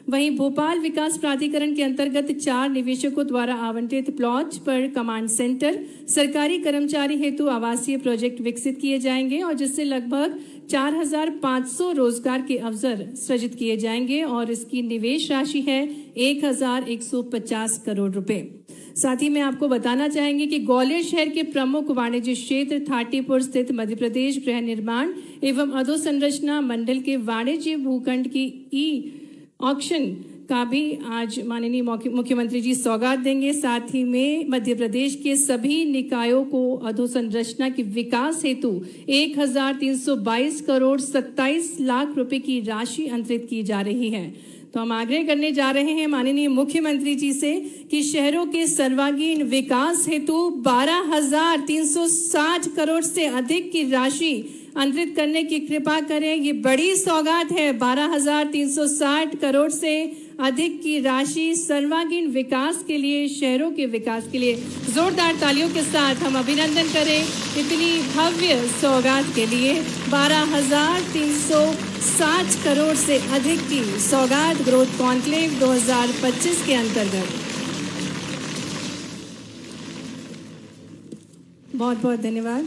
वहीं भोपाल विकास प्राधिकरण के अंतर्गत 4 निवेशकों द्वारा आवंटित प्लॉट पर कमांड सेंटर, सरकारी कर्मचारी हेतु आवासीय प्रोजेक्ट विकसित किए जाएंगे और जिससे लगभग 4,500 रोजगार के अवसर सृजित किए जाएंगे और इसकी निवेश राशि है 1,150 करोड़ रुपए। साथ ही मैं आपको बताना चाहेंगे कि ग्वालियर शहर के प्रमुख वाणिज्य क्षेत्र थाटीपुर स्थित मध्य प्रदेश गृह निर्माण एवं अधोसंरचना मंडल के वाणिज्य भूखंड की ई ऑक्शन का भी आज माननीय मुख्यमंत्री जी सौगात देंगे। साथ ही में मध्य प्रदेश के सभी निकायों को अधोसंरचना के विकास हेतु 1,322 करोड़ 27 लाख रुपए की राशि अंतरित की जा रही है। तो हम आग्रह करने जा रहे हैं माननीय मुख्यमंत्री जी से कि शहरों के सर्वांगीण विकास हेतु 12,360 करोड़ से अधिक की राशि अंतरित करने की कृपा करें। ये बड़ी सौगात है। 12,360 करोड़ से अधिक की राशि सर्वांगीण विकास के लिए, शहरों के विकास के लिए जोरदार तालियों के साथ हम अभिनंदन करें इतनी भव्य सौगात के लिए। 12,360 करोड़ से अधिक की सौगात ग्रोथ कॉन्क्लेव 2025 के अंतर्गत। बहुत बहुत धन्यवाद।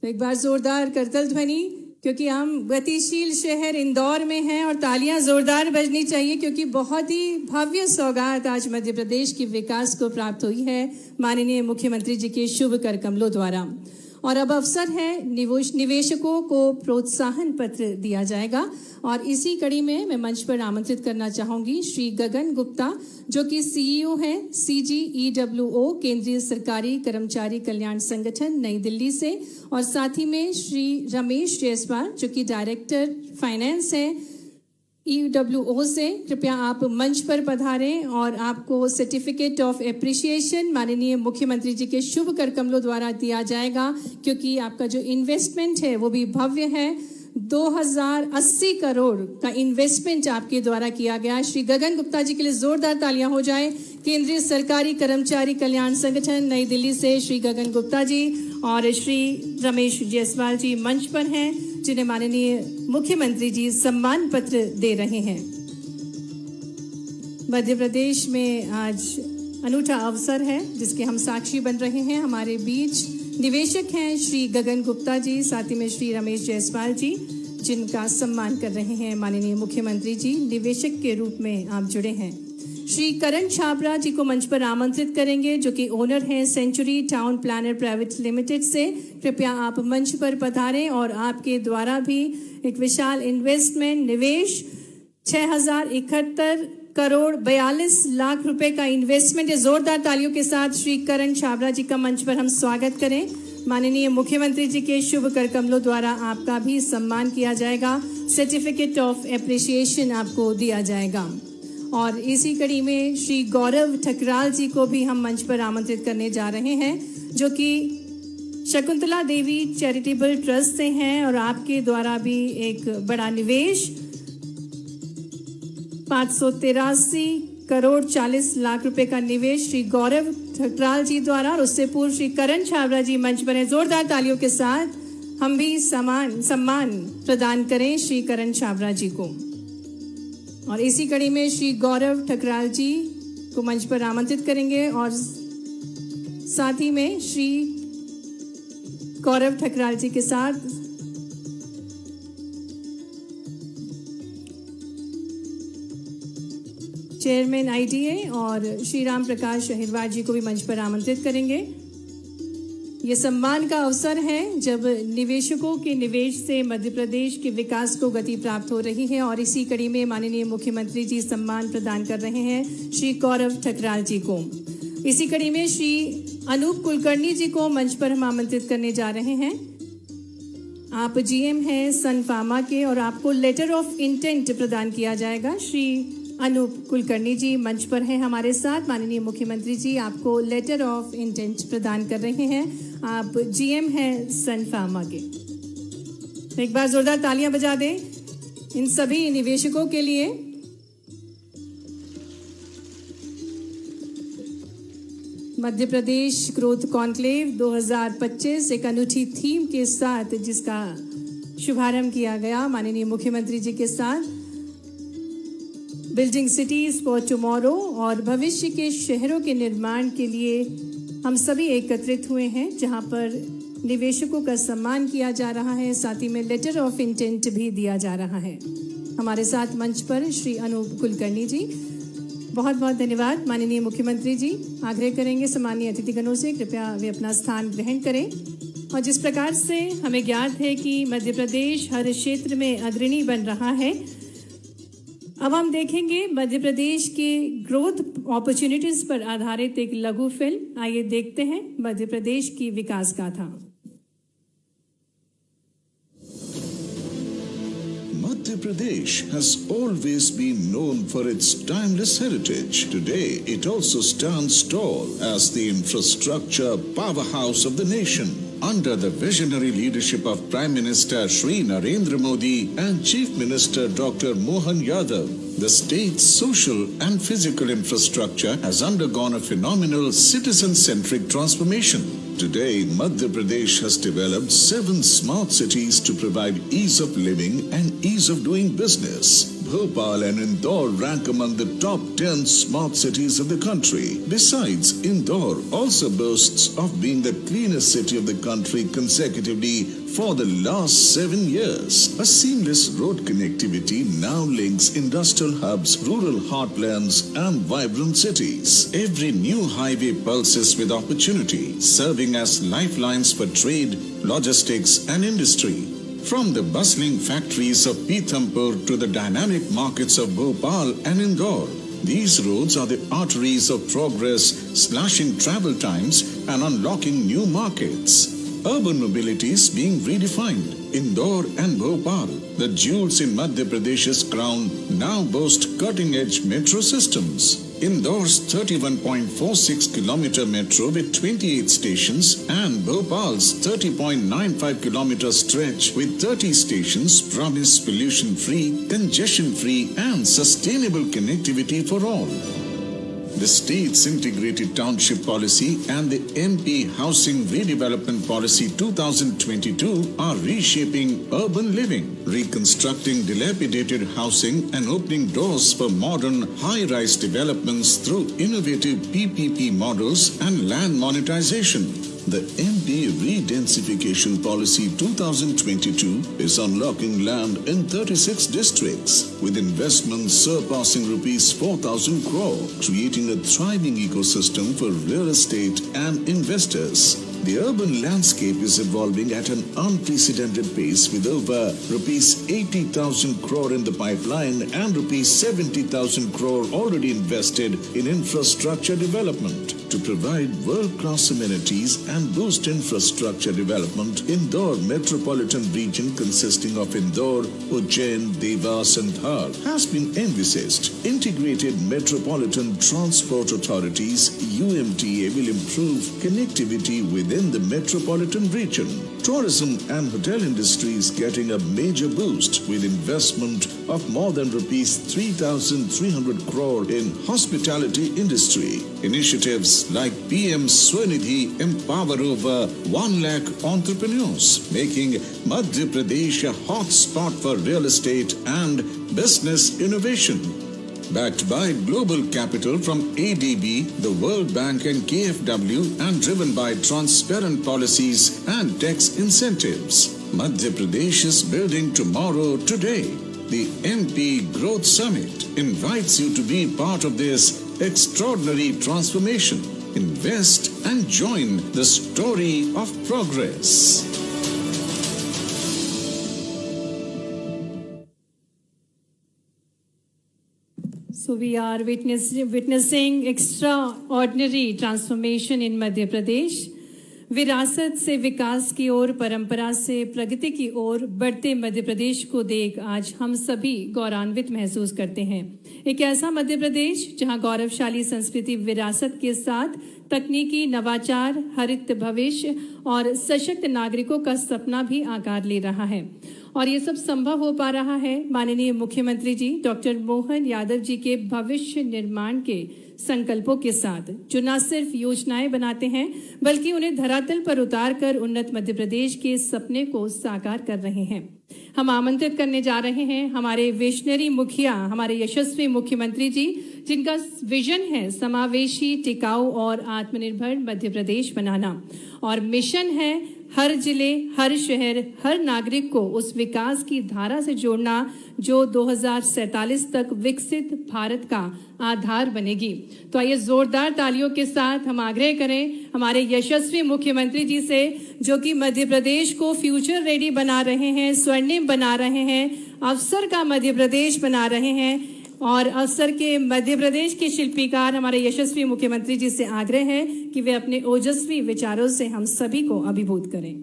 तो एक बार जोरदार करतल ध्वनि, क्योंकि हम गतिशील शहर इंदौर में हैं और तालियां जोरदार बजनी चाहिए क्योंकि बहुत ही भव्य सौगात आज मध्य प्रदेश के विकास को प्राप्त हुई है माननीय मुख्यमंत्री जी के शुभ कर कमलों द्वारा। और अब अवसर है निवेशकों को प्रोत्साहन पत्र दिया जाएगा और इसी कड़ी में मैं मंच पर आमंत्रित करना चाहूंगी श्री गगन गुप्ता जो कि सीईओ हैं CGEWO केंद्रीय सरकारी कर्मचारी कल्याण संगठन नई दिल्ली से, और साथ ही में श्री रमेश जायसवाल जो कि डायरेक्टर फाइनेंस हैं EWO से। कृपया आप मंच पर पधारें और आपको सर्टिफिकेट ऑफ एप्रिसिएशन माननीय मुख्यमंत्री जी के शुभ कर कमलों द्वारा दिया जाएगा क्योंकि आपका जो इन्वेस्टमेंट है वो भी भव्य है। 2080 करोड़ का इन्वेस्टमेंट आपके द्वारा किया गया। श्री गगन गुप्ता जी के लिए जोरदार तालियां हो जाए। केंद्रीय सरकारी कर्मचारी कल्याण संगठन नई दिल्ली से श्री गगन गुप्ता जी और श्री रमेश जायसवाल जी मंच पर हैं, जिन्हें माननीय मुख्यमंत्री जी सम्मान पत्र दे रहे हैं। मध्य प्रदेश में आज अनूठा अवसर है जिसके हम साक्षी बन रहे हैं। हमारे बीच निवेशक हैं श्री गगन गुप्ता जी, साथ ही में श्री रमेश जायसवाल जी, जिनका सम्मान कर रहे हैं माननीय मुख्यमंत्री जी। निवेशक के रूप में आप जुड़े हैं। श्री करण छाबड़ा जी को मंच पर आमंत्रित करेंगे, जो कि ओनर हैं century town planner private limited से। कृपया आप मंच पर पधारें और आपके द्वारा भी एक विशाल इन्वेस्टमेंट निवेश 6071 करोड़ 42 लाख रुपए का इन्वेस्टमेंट है। जोरदार तालियों के साथ श्री करण छाबड़ा जी का मंच पर हम स्वागत करें। माननीय मुख्यमंत्री जी के शुभ कर कमलों द्वारा आपका भी सम्मान किया जाएगा। सर्टिफिकेट ऑफ एप्रिसिएशन आपको दिया जाएगा। और इसी कड़ी में श्री गौरव ठकराल जी को भी हम मंच पर आमंत्रित करने जा रहे हैं, जो कि शकुंतला देवी चैरिटेबल ट्रस्ट से हैं और आपके द्वारा भी एक बड़ा निवेश 583 करोड़ 40 लाख रुपए का निवेश श्री गौरव ठकराल जी द्वारा, और उससे पूर्व श्री करण छाबड़ा जी मंच पर हैं। जोरदार तालियों के साथ हम भी सम्मान प्रदान करें श्री करण छाबड़ा जी को। और इसी कड़ी में श्री गौरव ठकराल जी को मंच पर आमंत्रित करेंगे और साथ ही में श्री गौरव ठकराल जी के साथ चेयरमैन आईडीए और श्री राम प्रकाश अहिरवार जी को भी मंच पर आमंत्रित करेंगे। ये सम्मान का अवसर है जब निवेशकों के निवेश से मध्य प्रदेश के विकास को गति प्राप्त हो रही है, और इसी कड़ी में माननीय मुख्यमंत्री जी सम्मान प्रदान कर रहे हैं श्री गौरव ठकराल जी को। इसी कड़ी में श्री अनूप कुलकर्णी जी को मंच पर हम आमंत्रित करने जा रहे हैं। आप जीएम हैं सन फार्मा के और आपको लेटर ऑफ इंटेंट प्रदान किया जाएगा। श्री अनूप कुलकर्णी जी मंच पर हैं हमारे साथ। माननीय मुख्यमंत्री जी आपको लेटर ऑफ इंटेंट प्रदान कर रहे हैं। आप जीएम हैं सन फार्मा के। तो एक बार जोरदार तालियां बजा दें इन सभी निवेशकों के लिए। मध्य प्रदेश ग्रोथ कॉन्क्लेव 2025 एक अनूठी थीम के साथ, जिसका शुभारंभ किया गया माननीय मुख्यमंत्री जी के साथ। बिल्डिंग सिटीज फॉर टुमारो, और भविष्य के शहरों के निर्माण के लिए हम सभी एकत्रित हुए हैं, जहां पर निवेशकों का सम्मान किया जा रहा है, साथ ही में लेटर ऑफ इंटेंट भी दिया जा रहा है। हमारे साथ मंच पर श्री अनूप कुलकर्णी जी। बहुत बहुत धन्यवाद माननीय मुख्यमंत्री जी। आग्रह करेंगे सम्मानीय अतिथिगणों से कृपया वे अपना स्थान ग्रहण करें। और जिस प्रकार से हमें ज्ञात है कि मध्य प्रदेश हर क्षेत्र में अग्रणी बन रहा है, अब हम देखेंगे मध्य प्रदेश के ग्रोथ अपॉर्चुनिटीज पर आधारित एक लघु फिल्म। आइए देखते हैं मध्य प्रदेश की विकास गाथा। Madhya Pradesh has always been known for its timeless heritage. Today, it also stands tall as the infrastructure powerhouse of the nation. Under the visionary leadership of Prime Minister Shri Narendra Modi and Chief Minister Dr. Mohan Yadav, the state's social and physical infrastructure has undergone a phenomenal citizen-centric transformation. Today, Madhya Pradesh has developed 7 smart cities to provide ease of living and ease of doing business. Bhopal and Indore rank among the top 10 smart cities of the country. Besides, Indore also boasts of being the cleanest city of the country consecutively for the last 7 years. A seamless road connectivity now links industrial hubs, rural heartlands, and vibrant cities. Every new highway pulses with opportunity, serving as lifelines for trade, logistics, and industry. From the bustling factories of Pithampur to the dynamic markets of Bhopal and Indore, these roads are the arteries of progress, slashing travel times and unlocking new markets. Urban mobility is being redefined. Indore and Bhopal, the jewels in Madhya Pradesh's crown, now boast cutting-edge metro systems. Indore's 31.46-kilometer metro with 28 stations and Bhopal's 30.95-kilometer stretch with 30 stations promise pollution-free, congestion-free and sustainable connectivity for all. The state's integrated township policy and the MP Housing Redevelopment Policy 2022 are reshaping urban living, reconstructing dilapidated housing and opening doors for modern high-rise developments through innovative PPP models and land monetization. The MP Redensification Policy 2022 is unlocking land in 36 districts with investments surpassing rupees 4,000 crore, creating a thriving ecosystem for real estate and investors. The urban landscape is evolving at an unprecedented pace with over rupees 80,000 crore in the pipeline and rupees 70,000 crore already invested in infrastructure development. To provide world-class amenities and boost infrastructure development, Indore metropolitan region consisting of Indore, Ujjain, Dewas and Dhar has been envisaged. Integrated Metropolitan Transport Authorities UMTA will improve connectivity within the metropolitan region. Tourism and hotel industry is getting a major boost with investment of more than rupees 3,300 crore in hospitality industry. Initiatives like PM Swanidhi empower over 1 lakh entrepreneurs, making Madhya Pradesh a hotspot for real estate and business innovation. Backed by global capital from ADB, the World Bank and KfW and driven by transparent policies and tax incentives, Madhya Pradesh is building tomorrow today. The MP Growth Summit invites you to be part of this extraordinary transformation. Invest and join the story of progress. So we are witnessing extraordinary transformation in Madhya Pradesh. विरासत से विकास की ओर, परंपरा से प्रगति की ओर बढ़ते मध्य प्रदेश को देख आज हम सभी गौरवान्वित महसूस करते हैं। एक ऐसा मध्य प्रदेश जहां गौरवशाली संस्कृति विरासत के साथ तकनीकी नवाचार, हरित भविष्य और सशक्त नागरिकों का सपना भी आकार ले रहा है। और ये सब संभव हो पा रहा है माननीय मुख्यमंत्री जी डॉक्टर मोहन यादव जी के भविष्य निर्माण के संकल्पों के साथ, जो न सिर्फ योजनाएं बनाते हैं बल्कि उन्हें धरातल पर उतार कर उन्नत मध्य प्रदेश के सपने को साकार कर रहे हैं। हम आमंत्रित करने जा रहे हैं हमारे विजनरी मुखिया, हमारे यशस्वी मुख्यमंत्री जी, जिनका विजन है समावेशी, टिकाऊ और आत्मनिर्भर मध्य प्रदेश बनाना, और मिशन है हर जिले, हर शहर, हर नागरिक को उस विकास की धारा से जोड़ना जो 2047 तक विकसित भारत का आधार बनेगी। तो आइए जोरदार तालियों के साथ हम आग्रह करें हमारे यशस्वी मुख्यमंत्री जी से, जो कि मध्य प्रदेश को फ्यूचर रेडी बना रहे हैं, स्वर्णिम बना रहे हैं, अवसर का मध्य प्रदेश बना रहे हैं, और अवसर के मध्य प्रदेश के शिल्पीकार हमारे यशस्वी मुख्यमंत्री जी से आग्रह है कि वे अपने ओजस्वी विचारों से हम सभी को अभिभूत करें।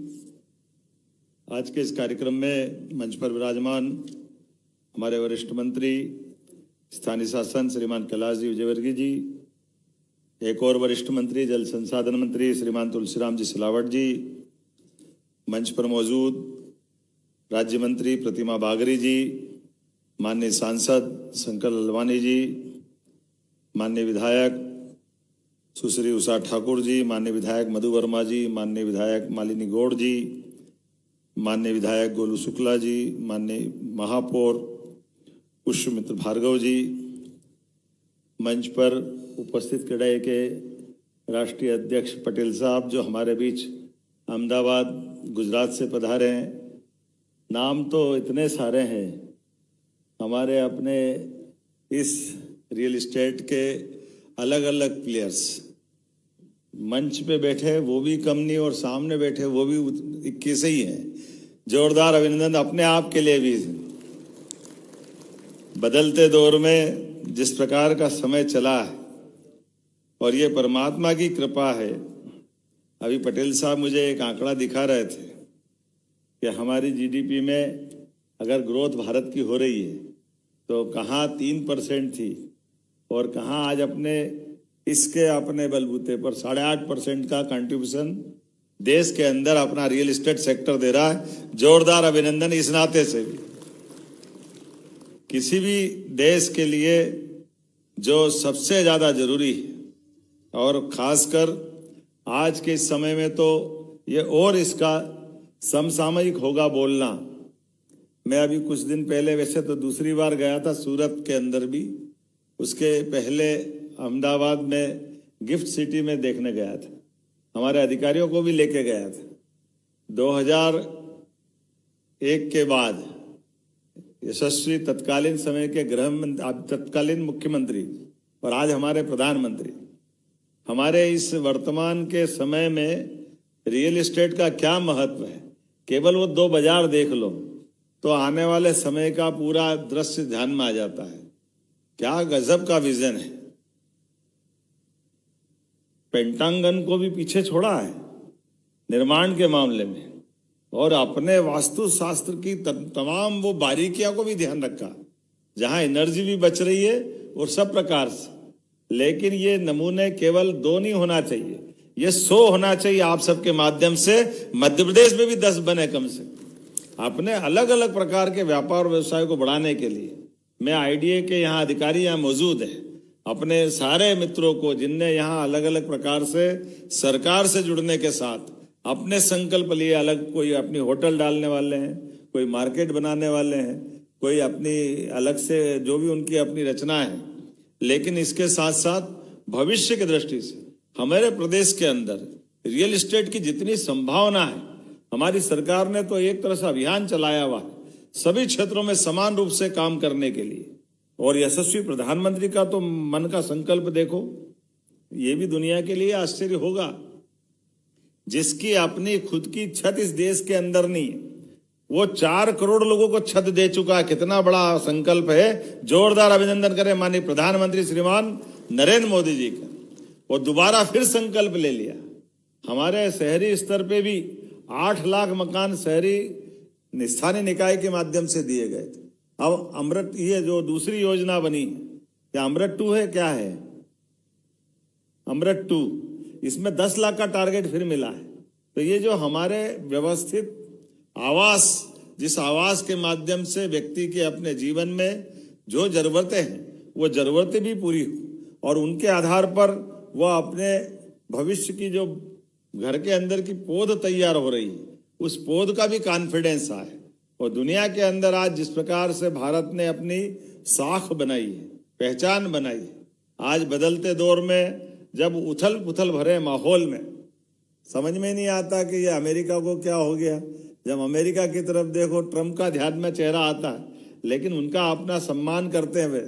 आज के इस कार्यक्रम में मंच पर विराजमान हमारे वरिष्ठ मंत्री स्थानीय शासन श्रीमान कैलाश जी विजयवर्गीय जी, एक और वरिष्ठ मंत्री जल संसाधन मंत्री श्रीमान तुलसीराम जी सिलावट जी, मंच पर मौजूद राज्य मंत्री प्रतिमा बागरी जी, माननीय सांसद शंकर ललवानी जी, माननीय विधायक सुश्री उषा ठाकुर जी, माननीय विधायक मधु वर्मा जी, माननीय विधायक मालिनी गौड़ जी, माननीय विधायक गोलू शुक्ला जी, माननीय महापौर पुष्पमित्र भार्गव जी, मंच पर उपस्थित कड़ाई के राष्ट्रीय अध्यक्ष पटेल साहब जो हमारे बीच अहमदाबाद गुजरात से पधारे हैं। नाम तो इतने सारे हैं हमारे अपने इस रियल एस्टेट के अलग अलग प्लेयर्स, मंच पे बैठे वो भी कम नहीं और सामने बैठे वो भी 21 ही हैं। जोरदार अभिनंदन अपने आप के लिए भी। बदलते दौर में जिस प्रकार का समय चला है और ये परमात्मा की कृपा है। अभी पटेल साहब मुझे एक आंकड़ा दिखा रहे थे कि हमारी जीडीपी में अगर ग्रोथ भारत की हो रही है तो कहाँ 3% थी और कहाँ आज अपने बलबूते पर 8.5% का कंट्रीब्यूशन देश के अंदर अपना रियल एस्टेट सेक्टर दे रहा है। जोरदार अभिनंदन इस नाते से भी। किसी भी देश के लिए जो सबसे ज्यादा जरूरी है, और खासकर आज के इस समय में तो ये और इसका समसामयिक होगा बोलना। मैं अभी कुछ दिन पहले, वैसे तो दूसरी बार गया था सूरत के अंदर भी, उसके पहले अहमदाबाद में गिफ्ट सिटी में देखने गया था, हमारे अधिकारियों को भी लेके गया था। 2001 के बाद यशस्वी तत्कालीन समय के तत्कालीन मुख्यमंत्री और आज हमारे प्रधानमंत्री, हमारे इस वर्तमान के समय में रियल एस्टेट का क्या महत्व है, केवल वो 2 बाजार देख लो तो आने वाले समय का पूरा दृश्य ध्यान में आ जाता है। क्या गजब का विजन है। पेंटांगन को भी पीछे छोड़ा है निर्माण के मामले में, और अपने वास्तुशास्त्र की तमाम वो बारीकियों को भी ध्यान रखा, जहां एनर्जी भी बच रही है और सब प्रकार से। लेकिन ये नमूने केवल 2 नहीं होना चाहिए, ये 100 होना चाहिए। आप सबके माध्यम से मध्य प्रदेश में भी 10 बने कम से। अपने अलग अलग प्रकार के व्यापार और व्यवसाय को बढ़ाने के लिए मैं आईडीए के यहाँ अधिकारी यहाँ मौजूद है, अपने सारे मित्रों को जिनने यहाँ अलग अलग प्रकार से सरकार से जुड़ने के साथ अपने संकल्प लिए, अलग कोई अपनी होटल डालने वाले हैं, कोई मार्केट बनाने वाले हैं, कोई अपनी अलग से जो भी उनकी अपनी रचना है। लेकिन इसके साथ साथ भविष्य की दृष्टि से हमारे प्रदेश के अंदर रियल एस्टेट की जितनी संभावना है, हमारी सरकार ने तो एक तरह से अभियान चलाया हुआ है सभी क्षेत्रों में समान रूप से काम करने के लिए। और यशस्वी प्रधानमंत्री का तो मन का संकल्प देखो, ये भी दुनिया के लिए आश्चर्य होगा। जिसकी अपनी खुद की छत इस देश के अंदर नहीं है, वो 4 करोड़ लोगों को छत दे चुका है। कितना बड़ा संकल्प है। जोरदार अभिनंदन करें माननीय प्रधानमंत्री श्रीमान नरेंद्र मोदी जी का। और दोबारा फिर संकल्प ले लिया। हमारे शहरी स्तर पे भी 8 लाख मकान शहरी स्थानीय निकाय के माध्यम से दिए गए थे। अब अमृत, ये जो दूसरी योजना बनी, क्या अमृत 2 है, क्या है अमृत 2, इसमें 10 लाख का टारगेट फिर मिला है। तो ये जो हमारे व्यवस्थित आवास, जिस आवास के माध्यम से व्यक्ति के अपने जीवन में जो जरूरतें हैं वो जरूरतें भी पूरी हो, और उनके आधार पर वह अपने भविष्य की जो घर के अंदर की पौध तैयार हो रही है, उस पौध का भी कॉन्फिडेंस आए। और दुनिया के अंदर आज जिस प्रकार से भारत ने अपनी साख बनाई है, पहचान बनाई है, आज बदलते दौर में जब उथल पुथल भरे माहौल में समझ में नहीं आता कि ये अमेरिका को क्या हो गया। जब अमेरिका की तरफ देखो, ट्रम्प का ध्यान में चेहरा आता है, लेकिन उनका अपना सम्मान करते हुए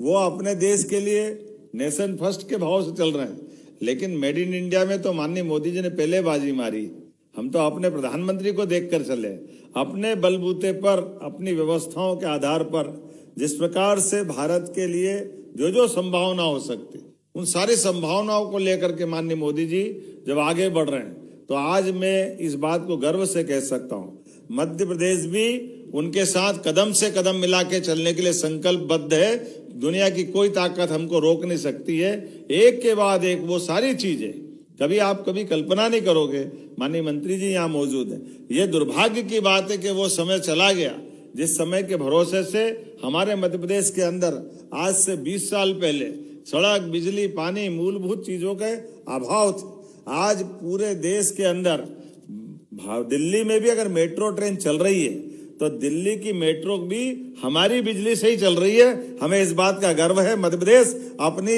वो अपने देश के लिए नेशन फर्स्ट के भाव से चल रहे हैं। लेकिन मेड इन इंडिया में तो माननीय मोदी जी ने पहले बाजी मारी। हम तो अपने प्रधानमंत्री को देखकर चले, अपने बलबूते पर, अपनी व्यवस्थाओं के आधार पर जिस प्रकार से भारत के लिए जो जो संभावना हो सकती, उन सारी संभावनाओं को लेकर के माननीय मोदी जी जब आगे बढ़ रहे हैं, तो आज मैं इस बात को गर्व से कह सकता हूं, मध्य प्रदेश भी उनके साथ कदम से कदम मिला के चलने के लिए संकल्पबद्ध है। दुनिया की कोई ताकत हमको रोक नहीं सकती है। एक के बाद एक वो सारी चीजें कभी कल्पना नहीं करोगे। माननीय मंत्री जी यहाँ मौजूद है। ये दुर्भाग्य की बात है कि वो समय चला गया जिस समय के भरोसे से हमारे मध्य प्रदेश के अंदर आज से 20 साल पहले सड़क, बिजली, पानी, मूलभूत चीजों के अभाव थे। आज पूरे देश के अंदर, दिल्ली में भी अगर मेट्रो ट्रेन चल रही है तो दिल्ली की मेट्रो भी हमारी बिजली से ही चल रही है। हमें इस बात का गर्व है। मध्य प्रदेश अपनी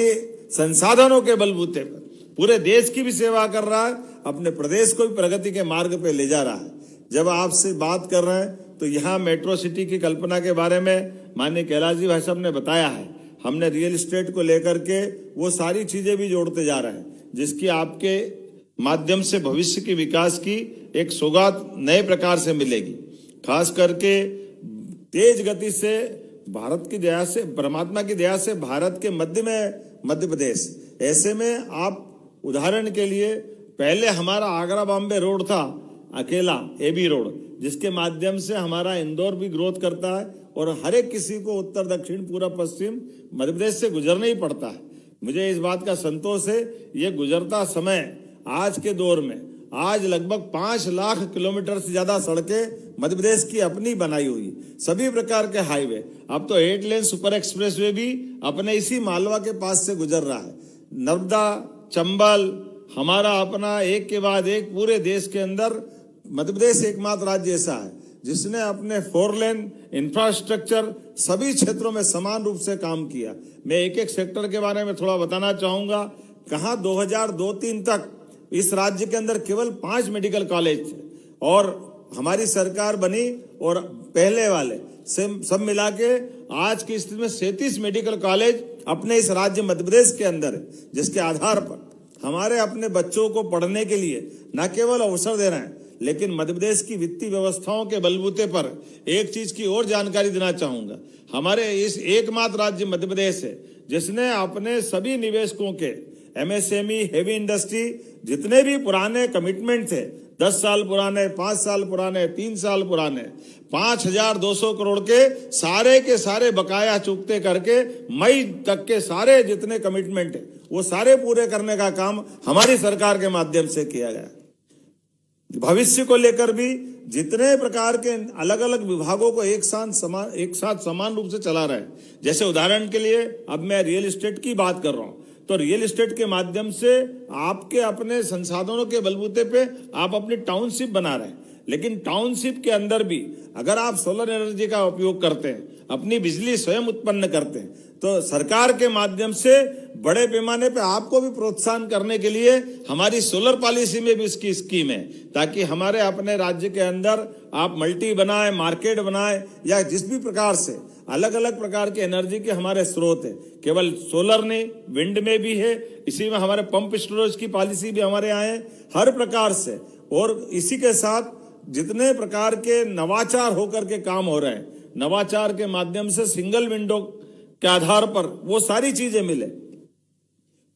संसाधनों के बलबूते पर पूरे देश की भी सेवा कर रहा है, अपने प्रदेश को भी प्रगति के मार्ग पे ले जा रहा है। जब आपसे बात कर रहे हैं तो यहाँ मेट्रो सिटी की कल्पना के बारे में माननीय कैलाश जी भाई साहब ने बताया है। हमने रियल एस्टेट को लेकर के वो सारी चीजें भी जोड़ते जा रहे हैं, जिसकी आपके माध्यम से भविष्य की विकास की एक सौगात नए प्रकार से मिलेगी। खास करके तेज गति से भारत की दया से, परमात्मा की दया से भारत के मध्य में मध्य प्रदेश, ऐसे में आप उदाहरण के लिए पहले हमारा आगरा बॉम्बे रोड था अकेला, एबी रोड, जिसके माध्यम से हमारा इंदौर भी ग्रोथ करता है और हर एक किसी को उत्तर दक्षिण पूर्व पश्चिम मध्य प्रदेश से गुजरना ही पड़ता है। मुझे इस बात का संतोष है, ये गुजरता समय आज के दौर में आज लगभग 5 लाख किलोमीटर से ज्यादा सड़कें मध्य प्रदेश की अपनी बनाई हुई, सभी प्रकार के हाईवे, अब तो 8 लेन सुपर एक्सप्रेसवे भी अपने इसी मालवा के पास से गुजर रहा है। नर्मदा, चंबल, हमारा अपना एक के बाद एक पूरे देश के अंदर मध्य प्रदेश एकमात्र राज्य ऐसा है जिसने अपने 4 लेन इंफ्रास्ट्रक्चर सभी क्षेत्रों में समान रूप से काम किया। मैं एक एक सेक्टर के बारे में थोड़ा बताना चाहूंगा। कहाँ 2002-03 तक इस राज्य के अंदर केवल 5 मेडिकल कॉलेज थे और हमारी सरकार बनी और पहले वाले से सब मिला के आज की स्थिति में 37 मेडिकल कॉलेज अपने इस राज्य मध्य प्रदेश के अंदर है, जिसके आधार पर हमारे अपने बच्चों को पढ़ने के लिए न केवल अवसर दे रहे हैं, लेकिन मध्य प्रदेश की वित्तीय व्यवस्थाओं के बलबूते पर एक चीज की और जानकारी देना चाहूंगा। हमारे इस एकमात्र राज्य मध्य प्रदेश है जिसने अपने सभी निवेशकों के एमएसएमई, हेवी इंडस्ट्री, जितने भी पुराने कमिटमेंट थे, 10 साल पुराने, 5 साल पुराने, 3 साल पुराने, 5200 करोड़ के सारे बकाया चुकते करके मई तक के सारे जितने कमिटमेंट है वो सारे पूरे करने का काम हमारी सरकार के माध्यम से किया गया। भविष्य को लेकर भी जितने प्रकार के अलग अलग विभागों को एक साथ समान रूप से चला रहे हैं। जैसे उदाहरण के लिए अब मैं रियल एस्टेट की बात कर रहा हूं, तो रियल एस्टेट के माध्यम से आपके अपने संसाधनों के बलबूते पे आप अपनी टाउनशिप बना रहे हैं, लेकिन टाउनशिप के अंदर भी अगर आप सोलर एनर्जी का उपयोग करते हैं, अपनी बिजली स्वयं उत्पन्न करते हैं, तो सरकार के माध्यम से बड़े पैमाने पे आपको भी प्रोत्साहन करने के लिए हमारी सोलर पॉलिसी में भी इसकी स्कीम है, ताकि हमारे अपने राज्य के अंदर आप मल्टी बनाए, मार्केट बनाए, या जिस भी प्रकार से अलग अलग प्रकार के एनर्जी के हमारे स्रोत है, केवल सोलर नहीं, विंड में भी है, इसी में हमारे पंप स्टोरेज की पॉलिसी भी हमारे यहाँ है, हर प्रकार से। और इसी के साथ जितने प्रकार के नवाचार होकर के काम हो रहे हैं, नवाचार के माध्यम से सिंगल विंडो के आधार पर वो सारी चीजें मिले।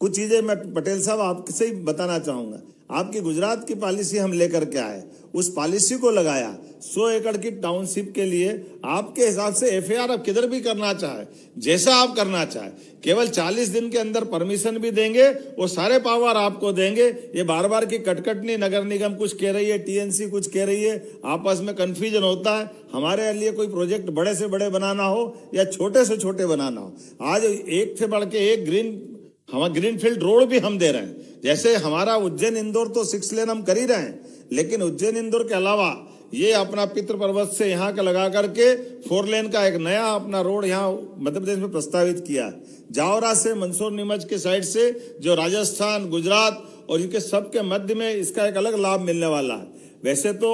कुछ चीजें मैं पटेल साहब आपसे ही बताना चाहूंगा। आपकी गुजरात की पॉलिसी हम लेकर के आए, उस पॉलिसी को लगाया 100 एकड़ की टाउनशिप के लिए। आपके हिसाब से एफआईआर आप किधर भी करना चाहे, जैसा आप करना चाहे, केवल 40 दिन के अंदर परमिशन भी देंगे, वो सारे पावर आपको देंगे। ये बार बार की कटकट नहीं, नगर निगम कुछ कह रही है, टीएनसी कुछ कह रही है, आपस में कंफ्यूजन होता है। हमारे लिए कोई प्रोजेक्ट बड़े से बड़े बनाना हो या छोटे से छोटे बनाना हो, आज एक से बढ़ के एक ग्रीन फील्ड रोड भी हम दे रहे हैं। जैसे हमारा उज्जैन इंदौर तो 6 लेन हम कर ही रहे हैं, लेकिन उज्जैन इंदौर के अलावा ये अपना पितृ पर्वत से यहाँ का लगा करके 4 लेन का एक नया अपना रोड यहाँ मध्य प्रदेश में प्रस्तावित किया। जावरा से मंदसौर नीमच के साइड से जो राजस्थान, गुजरात और इनके सबके मध्य में इसका एक अलग लाभ मिलने वाला है। वैसे तो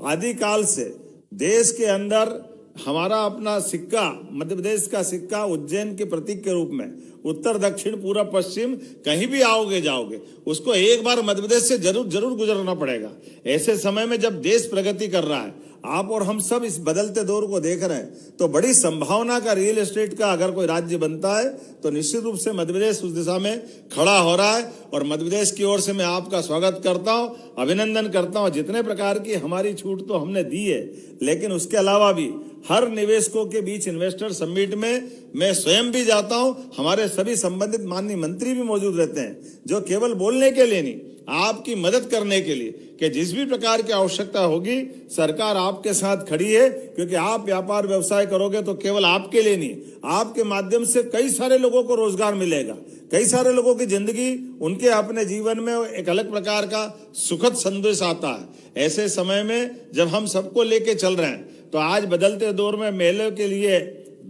आदिकाल से देश के अंदर हमारा अपना सिक्का, मध्य प्रदेश का सिक्का उज्जैन के प्रतीक के रूप में उत्तर दक्षिण पूर्व पश्चिम कहीं भी आओगे जाओगे, उसको एक बार मध्य प्रदेश से जरूर गुजरना पड़ेगा। ऐसे समय में जब देश प्रगति कर रहा है, आप और हम सब इस बदलते दौर को देख रहे हैं, तो बड़ी संभावना का रियल एस्टेट का अगर कोई राज्य बनता है तो निश्चित रूप से मध्य प्रदेश उस दिशा में खड़ा हो रहा है। और मध्य प्रदेश की ओर से मैं आपका स्वागत करता हूं, अभिनंदन करता हूं। जितने प्रकार की हमारी छूट तो हमने दी है, लेकिन उसके अलावा भी हर निवेशकों के बीच इन्वेस्टर समिट में मैं स्वयं भी जाता हूं, हमारे सभी संबंधित माननीय मंत्री भी मौजूद रहते हैं, जो केवल बोलने के लिए नहीं, आपकी मदद करने के लिए कि जिस भी प्रकार की आवश्यकता होगी सरकार आपके साथ खड़ी है। क्योंकि आप व्यापार व्यवसाय करोगे तो केवल आपके लिए नहीं, आपके माध्यम से कई सारे लोगों को रोजगार मिलेगा, कई सारे लोगों की जिंदगी, उनके अपने जीवन में एक अलग प्रकार का सुखद संदेश आता है। ऐसे समय में जब हम सबको लेके चल रहे हैं, तो आज बदलते दौर में मेले के लिए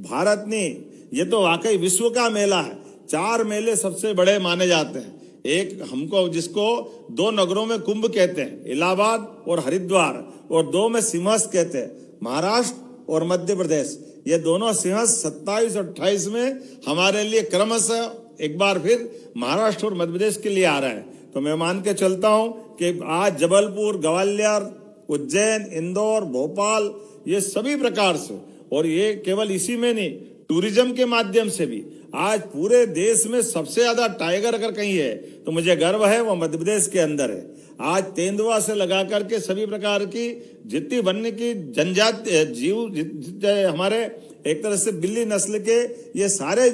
भारत नहीं, ये तो वाकई विश्व का मेला है। 4 मेले सबसे बड़े माने जाते हैं। एक हमको जिसको 2 नगरों में कुंभ कहते हैं, इलाहाबाद और हरिद्वार, और 2 में सिंहस्थ कहते हैं, महाराष्ट्र और मध्य प्रदेश। ये दोनों सिंहस्थ 27 और 28 में हमारे लिए क्रमशः एक बार फिर महाराष्ट्र और मध्य प्रदेश के लिए आ रहे हैं। तो मैं मान के चलता हूं कि आज जबलपुर, ग्वालियर, उज्जैन, इंदौर, भोपाल, ये सभी प्रकार से, और ये केवल इसी में नहीं, टूरिज्म के माध्यम से भी आज पूरे देश में सबसे ज्यादा टाइगर अगर कहीं है तो मुझे गर्व है वो मध्य प्रदेश के अंदर है। आज तेंदुआ से लगा करके सभी प्रकार की जितनी वन्य की जनजाति जीव हमारे एक तरह से बिल्ली नस्ल के ये सारे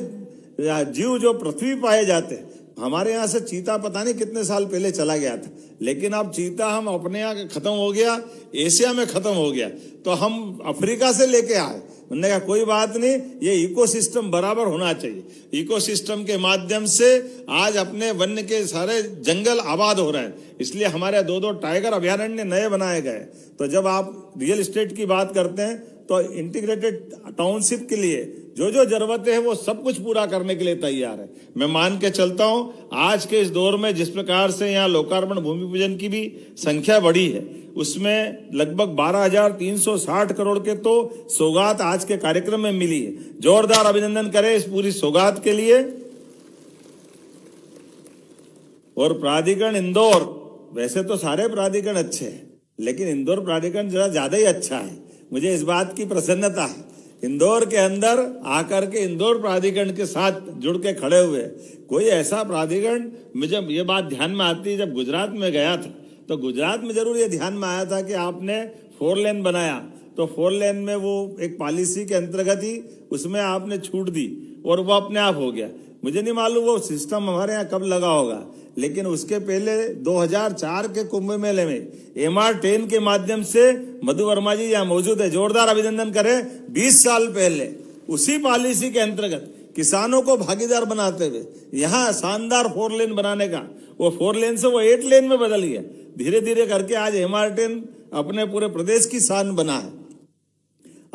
जीव जो पृथ्वी पाए जाते हैं। हमारे यहाँ से चीता पता नहीं कितने साल पहले चला गया था, लेकिन अब चीता हम अपने यहाँ खत्म हो गया, एशिया में खत्म हो गया, तो हम अफ्रीका से लेके आए। उन्होंने कहा कोई बात नहीं, ये इकोसिस्टम बराबर होना चाहिए। इकोसिस्टम के माध्यम से आज अपने वन्य के सारे जंगल आबाद हो रहे हैं, इसलिए हमारे 2 टाइगर अभयारण्य नए बनाए गए। तो जब आप रियल एस्टेट की बात करते हैं तो इंटीग्रेटेड टाउनशिप के लिए जो जो जरूरतें हैं वो सब कुछ पूरा करने के लिए तैयार है। मैं मान के चलता हूं आज के इस दौर में जिस प्रकार से यहाँ लोकार्पण भूमि पूजन की भी संख्या बढ़ी है, उसमें लगभग 12,360 करोड़ के तो सौगात आज के कार्यक्रम में मिली है। जोरदार अभिनंदन करें इस पूरी सौगात के लिए। और प्राधिकरण इंदौर, वैसे तो सारे प्राधिकरण अच्छे हैं, लेकिन इंदौर प्राधिकरण जरा ज्यादा ही अच्छा है। मुझे इस बात की प्रसन्नता है, इंदौर के अंदर आकर के इंदौर प्राधिकरण के साथ जुड़ के खड़े हुए कोई ऐसा प्राधिकरण। मुझे ये बात ध्यान में आती है, जब गुजरात में गया था तो गुजरात में जरूर ये ध्यान में आया था कि आपने 4 लेन बनाया, तो 4 लेन में वो एक पॉलिसी के अंतर्गत ही उसमें आपने छूट दी और वो अपने आप हो गया। मुझे नहीं मालूम वो सिस्टम हमारे यहाँ कब लगा होगा, लेकिन उसके पहले 2004 के कुंभ मेले में MR10 के माध्यम से मधु वर्मा जी यहाँ मौजूद है, जोरदार अभिनंदन करें। 20 साल पहले उसी पॉलिसी के अंतर्गत किसानों को भागीदार बनाते हुए यहाँ शानदार 4 लेन बनाने का, वो 4 लेन से वो 8 लेन में बदल गया। धीरे धीरे करके आज MR10 अपने पूरे प्रदेश की शान बना है।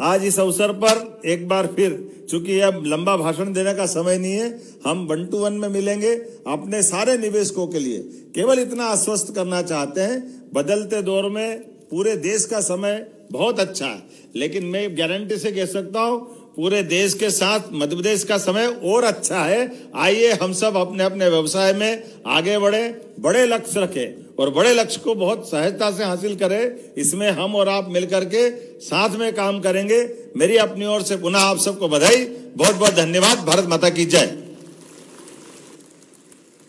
आज इस अवसर पर एक बार फिर, चूंकि अब लंबा भाषण देने का समय नहीं है, हम 1 to 1 में मिलेंगे। अपने सारे निवेशकों के लिए केवल इतना आश्वस्त करना चाहते हैं, बदलते दौर में पूरे देश का समय बहुत अच्छा है, लेकिन मैं गारंटी से कह सकता हूं पूरे देश के साथ मध्य प्रदेश का समय और अच्छा है। आइए हम सब अपने अपने व्यवसाय में आगे बढ़े, बड़े लक्ष्य रखें और बड़े लक्ष्य को बहुत सहजता से हासिल करें। इसमें हम और आप मिलकर के साथ में काम करेंगे। मेरी अपनी ओर से पुनः आप सबको बधाई, बहुत बहुत धन्यवाद। भारत माता की जय।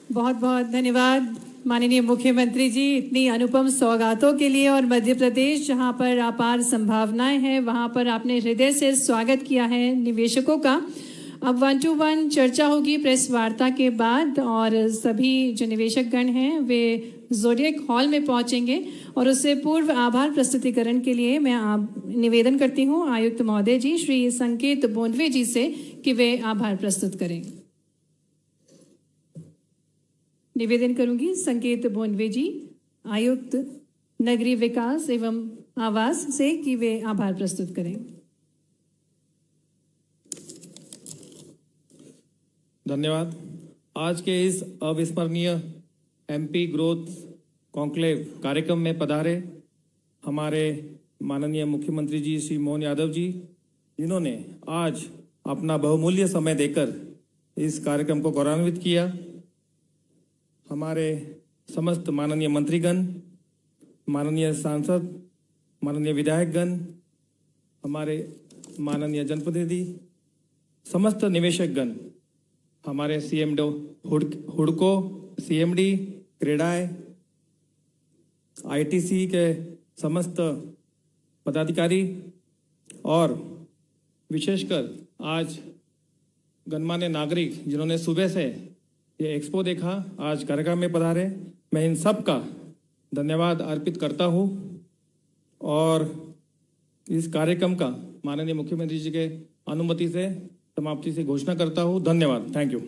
बहुत बहुत धन्यवाद माननीय मुख्यमंत्री जी, इतनी अनुपम सौगातों के लिए। और मध्य प्रदेश जहां पर अपार संभावनाएं हैं, वहां पर आपने हृदय से स्वागत किया है निवेशकों का। अब 1 to 1 चर्चा होगी प्रेस वार्ता के बाद, और सभी जो निवेशक गण हैं वे ज़ोडिएक हॉल में पहुंचेंगे। और उससे पूर्व आभार प्रस्तुतिकरण के लिए मैं निवेदन करती हूं आयुक्त महोदय जी श्री संकेत बोंडवे जी से कि वे आभार प्रस्तुत करें। निवेदन करूंगी संकेत बोंडवे जी, आयुक्त नगरीय विकास एवं आवास से, कि वे आभार प्रस्तुत करें। धन्यवाद। आज के इस अविस्मरणीय MP ग्रोथ कॉन्क्लेव कार्यक्रम में पधारे हमारे माननीय मुख्यमंत्री जी श्री मोहन यादव जी, जिन्होंने आज अपना बहुमूल्य समय देकर इस कार्यक्रम को गौरवान्वित किया। हमारे समस्त माननीय मंत्रीगण, माननीय सांसद, माननीय विधायकगण, हमारे माननीय जनप्रतिनिधि, समस्त निवेशकगण, हमारे CMD हुडको, CMD क्रेडाई, ITC के समस्त पदाधिकारी और विशेषकर आज गणमान्य नागरिक जिन्होंने सुबह से ये एक्सपो देखा, आज कार्यक्रम में पधारे, मैं इन सब का धन्यवाद अर्पित करता हूँ। और इस कार्यक्रम का माननीय मुख्यमंत्री जी के अनुमति से समाप्ति से घोषणा करता हूँ। धन्यवाद। Thank you.